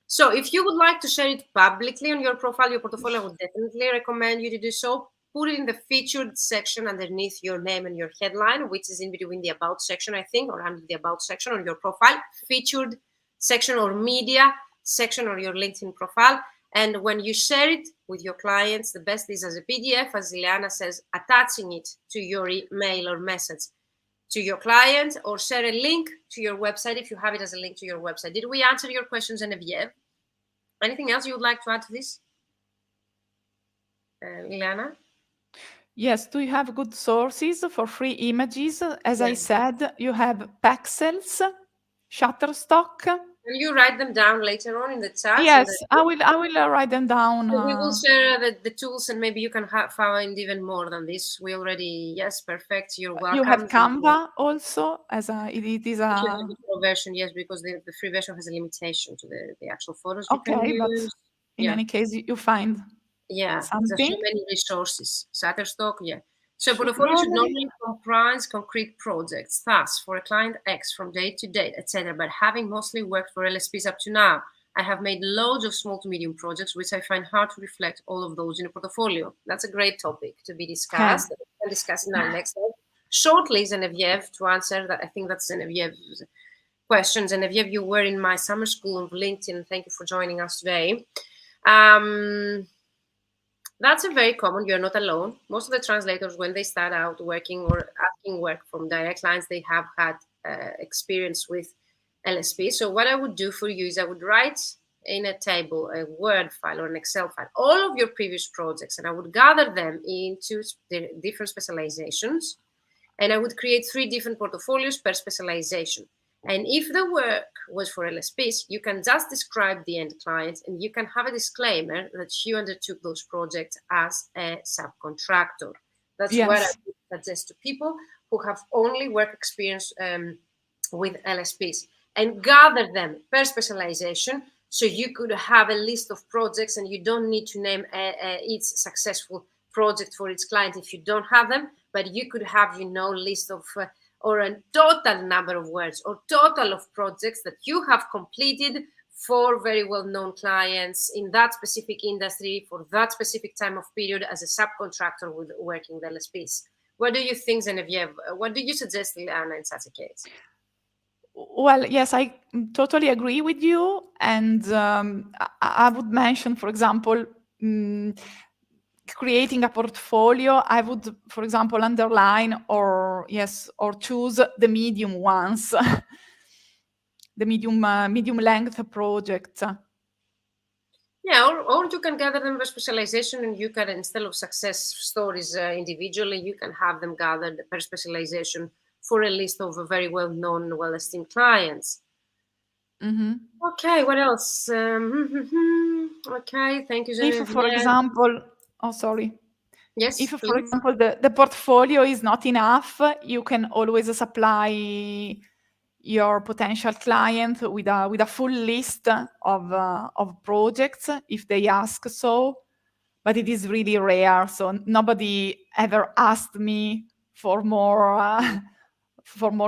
So if you would like to share it publicly on your profile, your portfolio, I would definitely recommend you to do so. Put it in the featured section underneath your name and your headline, which is in between the about section, I think, or under the about section on your profile, featured section or media section on your LinkedIn profile. And when you share it with your clients, the best is as a PDF, as Ileana says, attaching it to your email or message to your client, or share a link to your website if you have it as a link to your website. Did we answer your questions, Genevieve? Anything else you would like to add to this, Ileana?
Yes, do you have good sources for free images? As I said, you have Pexels, Shutterstock.
Will you write them down later on in the chat?
Yes, I will write them down.
So we will share the tools, and maybe you can find even more than this. We already, yes, perfect. You're welcome.
You have Canva also, as it is a
pro version, yes, because the free version has a limitation to the actual photos
you can use. But in any case, you find something.
There's so many resources. Shutterstock, So portfolio should normally comprise concrete projects, tasks for a client X from day to date, etc. But having mostly worked for LSPs up to now, I have made loads of small to medium projects, which I find hard to reflect all of those in a portfolio. That's a great topic to be discussed. We can discuss in our next slide. Shortly, Genevieve, to answer that, I think that's Genevieve's question. Genevieve, you were in my summer school on LinkedIn. Thank you for joining us today. That's a very common, you're not alone. Most of the translators, when they start out working or asking work from direct clients, they have had experience with LSP. So what I would do for you is I would write in a table, a Word file or an Excel file, all of your previous projects, and I would gather them into different specializations, and I would create 3 different portfolios per specialization. And if the work was for LSPs, you can just describe the end client and you can have a disclaimer that you undertook those projects as a subcontractor. That's what I would suggest to people who have only work experience with LSPs, and gather them per specialization. So you could have a list of projects and you don't need to name each successful project for each client if you don't have them, but you could have, list of or a total number of words or total of projects that you have completed for very well-known clients in that specific industry for that specific time of period as a subcontractor with working with LSPs. What do you think, Genevieve? What do you suggest, Ileana, in such a case?
Well, yes, I totally agree with you. And I would mention, for example, creating a portfolio. I would, for example, underline or choose the medium ones, the medium length projects.
Yeah, or you can gather them by specialization, and you can, instead of success stories individually, you can have them gathered per specialization for a list of very well-known, well-esteemed clients.
Mm-hmm.
Okay, what else? Okay, thank you, Genevieve.
If, for example,
Yes,
if,
please.
for example, the portfolio is not enough, you can always supply your potential client with a full list of projects if they ask so, but it is really rare. So nobody ever asked me for more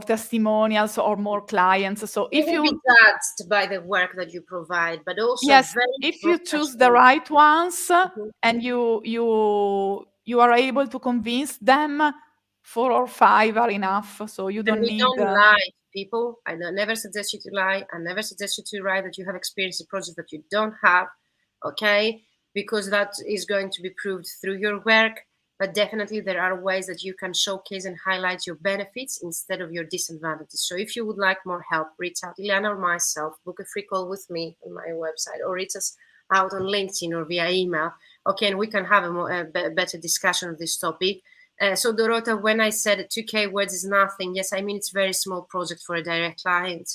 testimonials or more clients. So if
you will be judged by the work that you provide, but also
if you choose the right ones and you are able to convince them, 4 or 5 are enough. So you don't need.
Don't lie to people. I never suggest you to lie. I never suggest you to write that you have experienced a project that you don't have. Okay, because that is going to be proved through your work. But definitely there are ways that you can showcase and highlight your benefits instead of your disadvantages. So if you would like more help, reach out to Ileana or myself, book a free call with me on my website, or reach us out on LinkedIn or via email. Okay, and we can have a better discussion of this topic. So Dorota, when I said 2K words is nothing, yes, I mean it's a very small project for a direct client.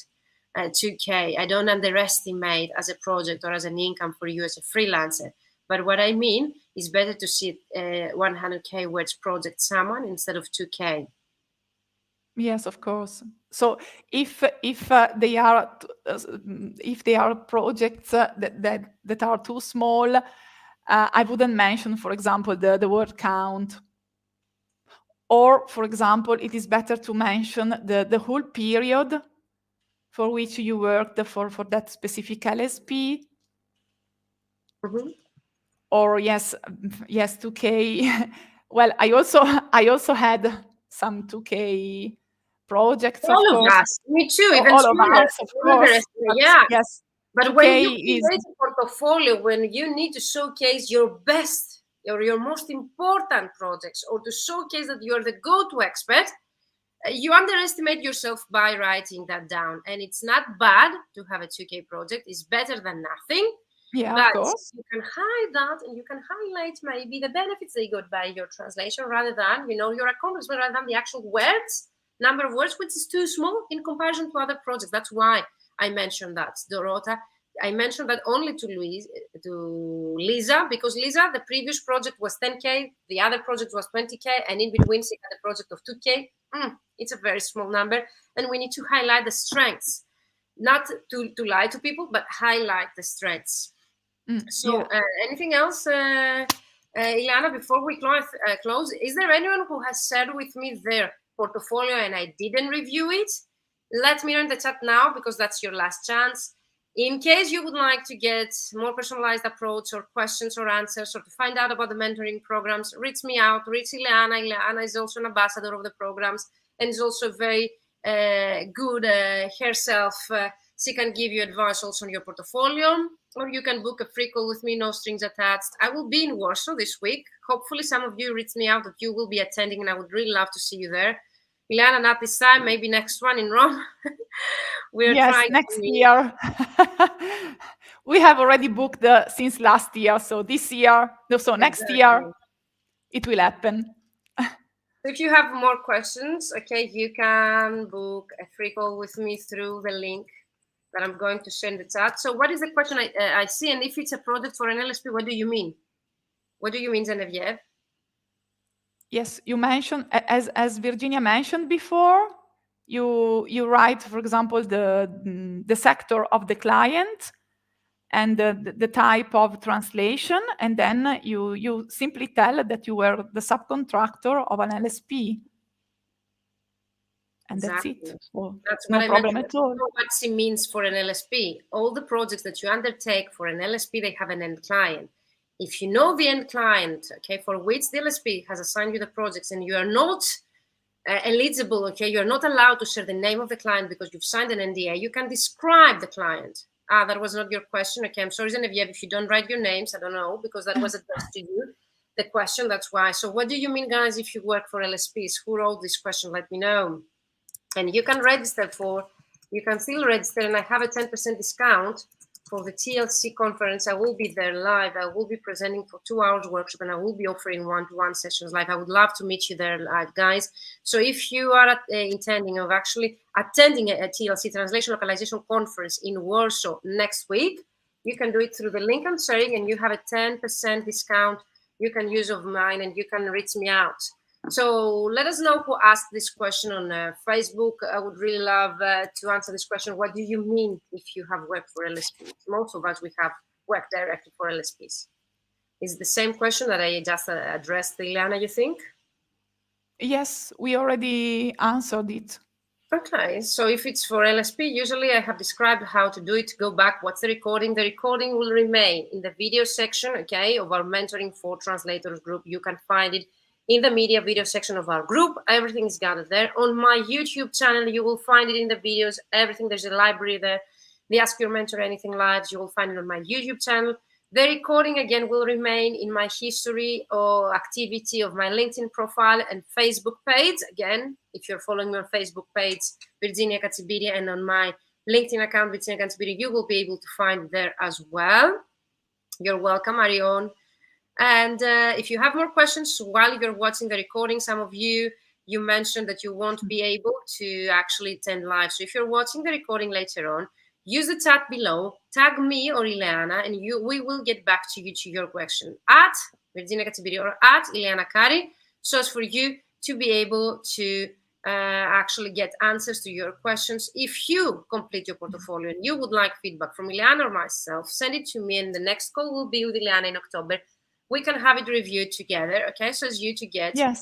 2K, I don't underestimate as a project or as an income for you as a freelancer. But what I mean is better to see 100K words project someone instead of 2K.
Yes, of course. So if they are projects that are too small, I wouldn't mention, for example, the word count. Or, for example, it is better to mention the whole period for which you worked for that specific LSP.
Mm-hmm.
Or yes, 2K. Well, I also had some 2K projects,
all
of course.
Us. Me too, even
all of us, of course.
Yeah.
Yes.
But when you create a portfolio, when you need to showcase your best or your most important projects, or to showcase that you're the go-to expert, you underestimate yourself by writing that down. And it's not bad to have a 2K project. It's better than nothing.
Yeah,
but
of course.
You can hide that, and you can highlight maybe the benefits they got by your translation rather than, your accomplishment, rather than the actual words, number of words, which is too small in comparison to other projects. That's why I mentioned that, Dorota. I mentioned that only to Lisa, because Lisa, the previous project was 10K, the other project was 20K, and in between she had a project of 2K. It's a very small number, and we need to highlight the strengths, not to lie to people, but highlight the strengths. So anything else, Ileana, before we close, is there anyone who has shared with me their portfolio and I didn't review it? Let me know in the chat now, because that's your last chance. In case you would like to get more personalized approach or questions or answers, or to find out about the mentoring programs, reach me out, reach Ileana. Ileana is also an ambassador of the programs and is also very good herself. She can give you advice also on your portfolio, or you can book a free call with me, no strings attached. I will be in Warsaw this week. Hopefully some of you reach me out that you will be attending, and I would really love to see you there. Ileana, not this time, maybe next one in Rome. We're trying
next year. we have already booked since last year. So this year, so next year, it will happen.
If you have more questions, okay, you can book a free call with me through the link that I'm going to send the chat. So what is the question I see? And if it's a product for an LSP, what do you mean? What do you mean, Genevieve?
Yes, you mentioned, as Virginia mentioned before, you write, for example, the sector of the client and the type of translation, and then you simply tell that you were the subcontractor of an LSP. And
Exactly.
that's it. So
that's
no
what
problem
I
at all.
What it means for an LSP. All the projects that you undertake for an LSP, they have an end client. If you know the end client, okay, for which the LSP has assigned you the projects, and you are not eligible, okay, you're not allowed to share the name of the client because you've signed an NDA, you can describe the client. That was not your question. Okay, I'm sorry, Genevieve, if you don't write your names, I don't know, because that was addressed to you, the question, that's why. So what do you mean, guys, if you work for LSPs? Who wrote this question? Let me know. And you can register you can still register, and I have a 10% discount for the TLC conference. I will be there live. I will be presenting for 2 hours workshop, and I will be offering one-to-one sessions live. I would love to meet you there live, guys. So if you are intending of actually attending a TLC Translation Localization Conference in Warsaw next week, you can do it through the link I'm sharing, and you have a 10% discount you can use of mine, and you can reach me out. So let us know who asked this question on Facebook. I would really love to answer this question. What do you mean if you have worked for LSPs? Most of us, we have worked directly for LSPs. Is the same question that I just addressed, Ileana, you think?
Yes, we already answered it.
Okay, so if it's for LSP, usually I have described how to do it. Go back, what's the recording? The recording will remain in the video section, okay, of our Mentoring for Translators group. You can find it in the media video section of our group. Everything is gathered there. On my YouTube channel, you will find it in the videos, everything. There's a library there. The Ask Your Mentor Anything lives, you will find it on my YouTube channel. The recording, again, will remain in my history or activity of my LinkedIn profile and Facebook page. Again, if you're following me on Facebook page, Virginia Cacibiri, and on my LinkedIn account, Virginia Cacibiri, you will be able to find it there as well. You're welcome, Marion. And if you have more questions while you're watching the recording, some of you mentioned that you won't be able to actually attend live. So if you're watching the recording later on, use the chat below, tag me or Ileana, and we will get back to you to your question at Virginia Cacibiri or at Ileana Cari, so as for you to be able to actually get answers to your questions. If you complete your portfolio and you would like feedback from Ileana or myself, send it to me, and the next call will be with Ileana in October. We can have it reviewed together, okay? So as you to get a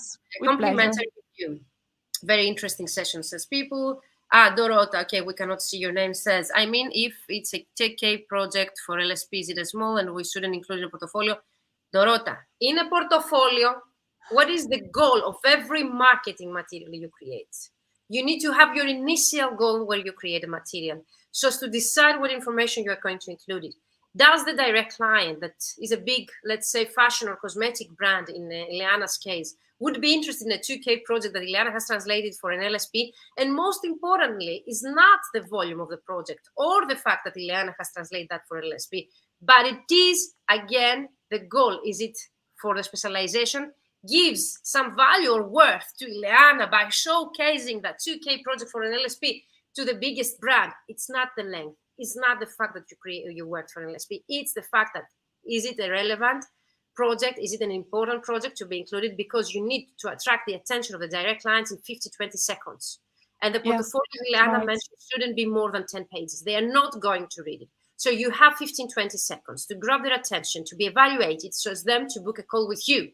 complimentary review. Very interesting session, says people. Dorota, okay, we cannot see your name, says, I mean, if it's a TK project for LSP, is it a small and we shouldn't include in a portfolio? Dorota, in a portfolio, what is the goal of every marketing material you create? You need to have your initial goal where you create a material, so as to decide what information you are going to include it. Does the direct client that is a big, let's say, fashion or cosmetic brand in Ileana's case, would be interested in a 2K project that Ileana has translated for an LSP? And most importantly, is not the volume of the project or the fact that Ileana has translated that for LSP, but it is, again, the goal. Is it for the specialization? Gives some value or worth to Ileana by showcasing that 2K project for an LSP to the biggest brand. It's not the length. It's not the fact that you worked for an LSP. It's the fact that, is it a relevant project? Is it an important project to be included? Because you need to attract the attention of the direct clients in 50, 20 seconds. And the portfolio Ileana mentioned shouldn't be more than 10 pages. They are not going to read it. So you have 15, 20 seconds to grab their attention, to be evaluated, so as them to book a call with you.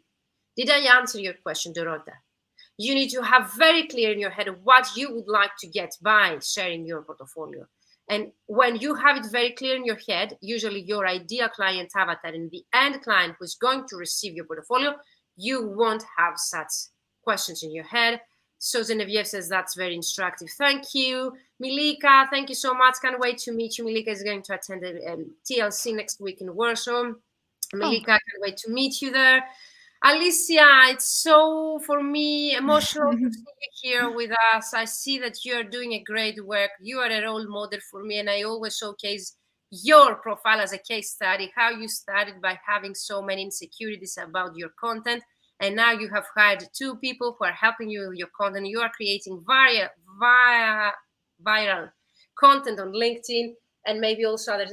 Did I answer your question, Dorota? You need to have very clear in your head what you would like to get by sharing your portfolio. And when you have it very clear in your head, usually your ideal client avatar and the end client who is going to receive your portfolio, you won't have such questions in your head. So Genevieve says that's very instructive. Thank you. Milika, thank you so much. Can't wait to meet you. Milika is going to attend a TLC next week in Warsaw. Milika, can't wait to meet you there. Alicia, it's so, for me, emotional to see you here with us. I see that you are doing a great work. You are a role model for me, and I always showcase your profile as a case study, how you started by having so many insecurities about your content. And now you have hired 2 people who are helping you with your content. You are creating viral content on LinkedIn and maybe also other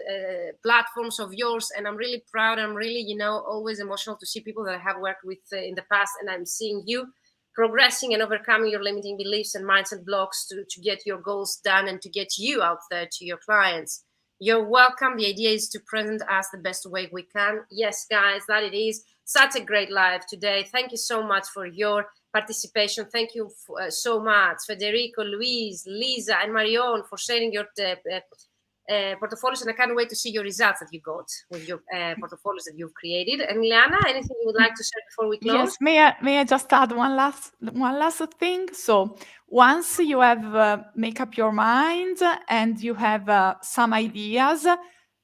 platforms of yours. And I'm really proud. I'm really, always emotional to see people that I have worked with in the past. And I'm seeing you progressing and overcoming your limiting beliefs and mindset blocks to get your goals done and to get you out there to your clients. You're welcome. The idea is to present us the best way we can. Yes, guys, that it is. Such a great live today. Thank you so much for your participation. Thank you so much, Federico, Luis, Lisa, and Marion for sharing your portfolios. And I can't wait to see your results that you got with your portfolios that you've created. And Ileana, anything you would like to share before we close?
Yes, may I just add one last thing? So once you have make up your mind and you have some ideas,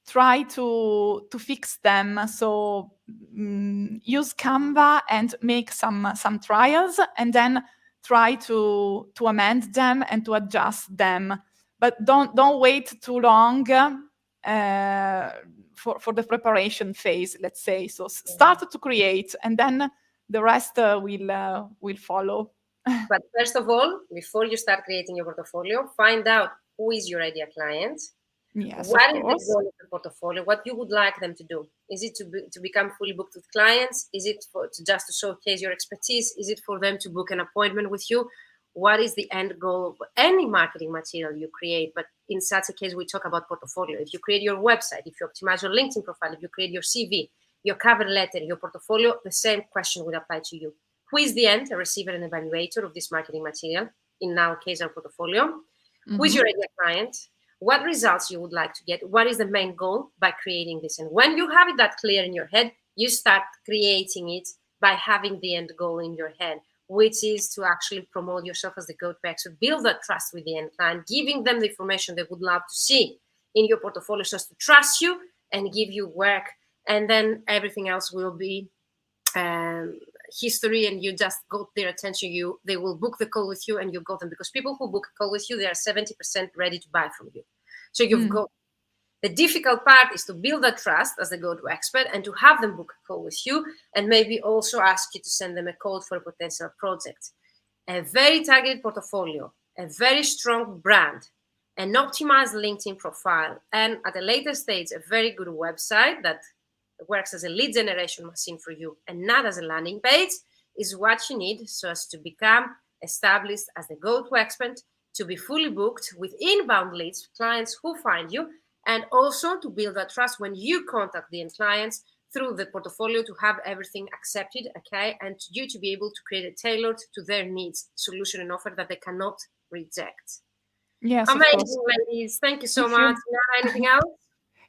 try to fix them. So use Canva and make some trials, and then try to amend them and to adjust them. But don't wait too long for the preparation phase, let's say. So start to create, and then the rest will follow.
But first of all, before you start creating your portfolio, find out who is your ideal client.
Yes,
what
of
is
course.
the goal of the portfolio? What you would like them to do? Is it to become fully booked with clients? Is it just to showcase your expertise? Is it for them to book an appointment with you? What is the end goal of any marketing material you create? But in such a case, we talk about portfolio. If you create your website, if you optimize your LinkedIn profile, if you create your CV, your cover letter, your portfolio, the same question would apply to you. Who is the end, a receiver and evaluator of this marketing material? In our case, our portfolio. Mm-hmm. Who is your ideal client? What results you would like to get? What is the main goal by creating this? And when you have it that clear in your head, you start creating it by having the end goal in your head, which is to actually promote yourself as the go-to expert, build that trust with the end client, giving them the information they would love to see in your portfolio so as to trust you and give you work. And then everything else will be history, and you just got their attention. They will book the call with you, and you got them, because people who book a call with you, they are 70% ready to buy from you. So you've got the difficult part is to build that trust as a go-to expert and to have them book a call with you, and maybe also ask you to send them a code for a potential project. A very targeted portfolio, a very strong brand, an optimized LinkedIn profile, and at a later stage, a very good website that works as a lead generation machine for you and not as a landing page is what you need so as to become established as the go-to expert, to be fully booked with inbound leads, clients who find you, and also to build that trust when you contact the end clients through the portfolio, to have everything accepted, okay, and you to be able to create a tailored to their needs solution and offer that they cannot reject.
Yes,
amazing, ladies. Thank you so much. Anything else?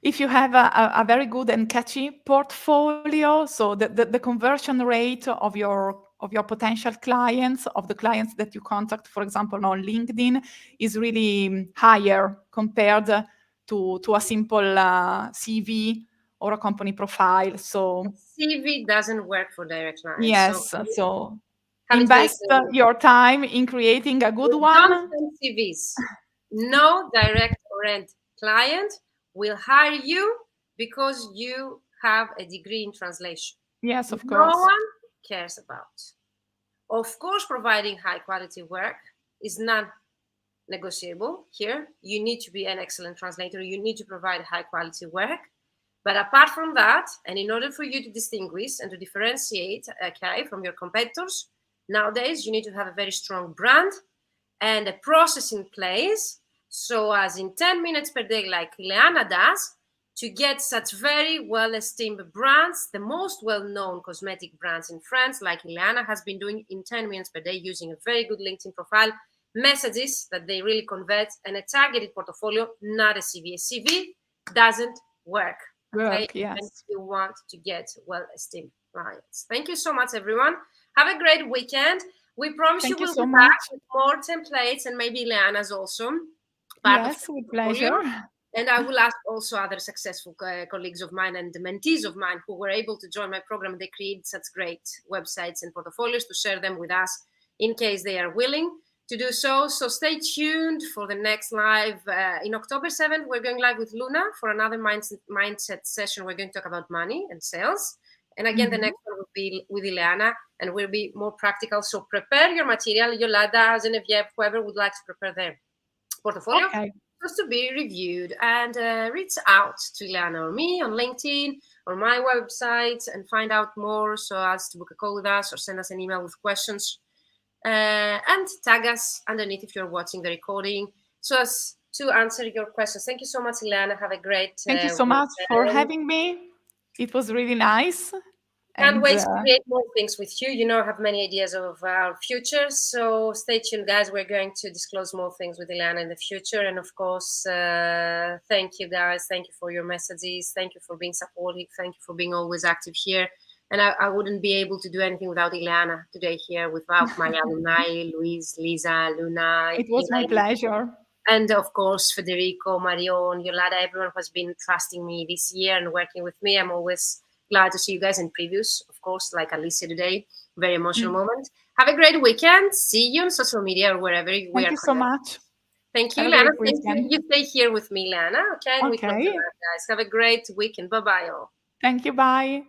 If you have a very good and catchy portfolio, so the conversion rate of your potential clients, of the clients that you contact, for example, on LinkedIn, is really higher compared to a simple CV or a company profile. So
CV doesn't work for direct clients.
Yes, so
have
invest your time in creating a good one.
Don't send CVs. No direct or end client will hire you because you have a degree in translation.
Yes, of course.
No one cares about. Of course, providing high quality work is non-negotiable here. You need to be an excellent translator. You need to provide high quality work. But apart from that, and in order for you to distinguish and to differentiate, okay, from your competitors, nowadays you need to have a very strong brand and a process in place, so as in 10 minutes per day, like Ileana does, to get such very well-esteemed brands, the most well-known cosmetic brands in France, like Ileana has been doing in 10 minutes per day, using a very good LinkedIn profile, messages that they really convert, and a targeted portfolio, not a CV. A CV doesn't work. Okay,
yes.
And you want to get well-esteemed clients. Thank you so much, everyone. Have a great weekend. We promise
Thank
you
you
we'll
so
be back
much.
with more templates, and maybe Ileana's also
yes, with pleasure.
And I will ask also other successful colleagues of mine and mentees of mine who were able to join my program. They create such great websites and portfolios to share them with us in case they are willing to do so. So stay tuned for the next live. In October 7th, we're going live with Luna for another mindset session. We're going to talk about money and sales. And again, the next one will be with Ileana, and we'll be more practical. So prepare your material. Yolanda, Genevieve, whoever would like to prepare their portfolio just to be reviewed, and reach out to Ileana or me on LinkedIn or my website and find out more, so as to book a call with us or send us an email with questions, and tag us underneath if you're watching the recording, so as to answer your questions. Thank you so much, Ileana. Have a great
Thank you so much for having me. It was really nice.
Can't wait to create more things with you. You know, I have many ideas of our future. So stay tuned, guys. We're going to disclose more things with Ileana in the future. And of course, thank you, guys. Thank you for your messages. Thank you for being supportive. Thank you for being always active here. And I wouldn't be able to do anything without Ileana today here, without my alumni, Louise, Lisa, Luna.
It was my pleasure.
And of course, Federico, Marion, Yolanda, everyone who has been trusting me this year and working with me. I'm always glad to see you guys in previews, of course, like Alicia today. Very emotional moment. Have a great weekend. See you on social media or wherever we are.
Thank you so much.
Thank you, Lana. Thank you. You stay here with me, Lana. Okay. And we close the live, guys. Have a great weekend. Bye-bye all.
Thank you. Bye.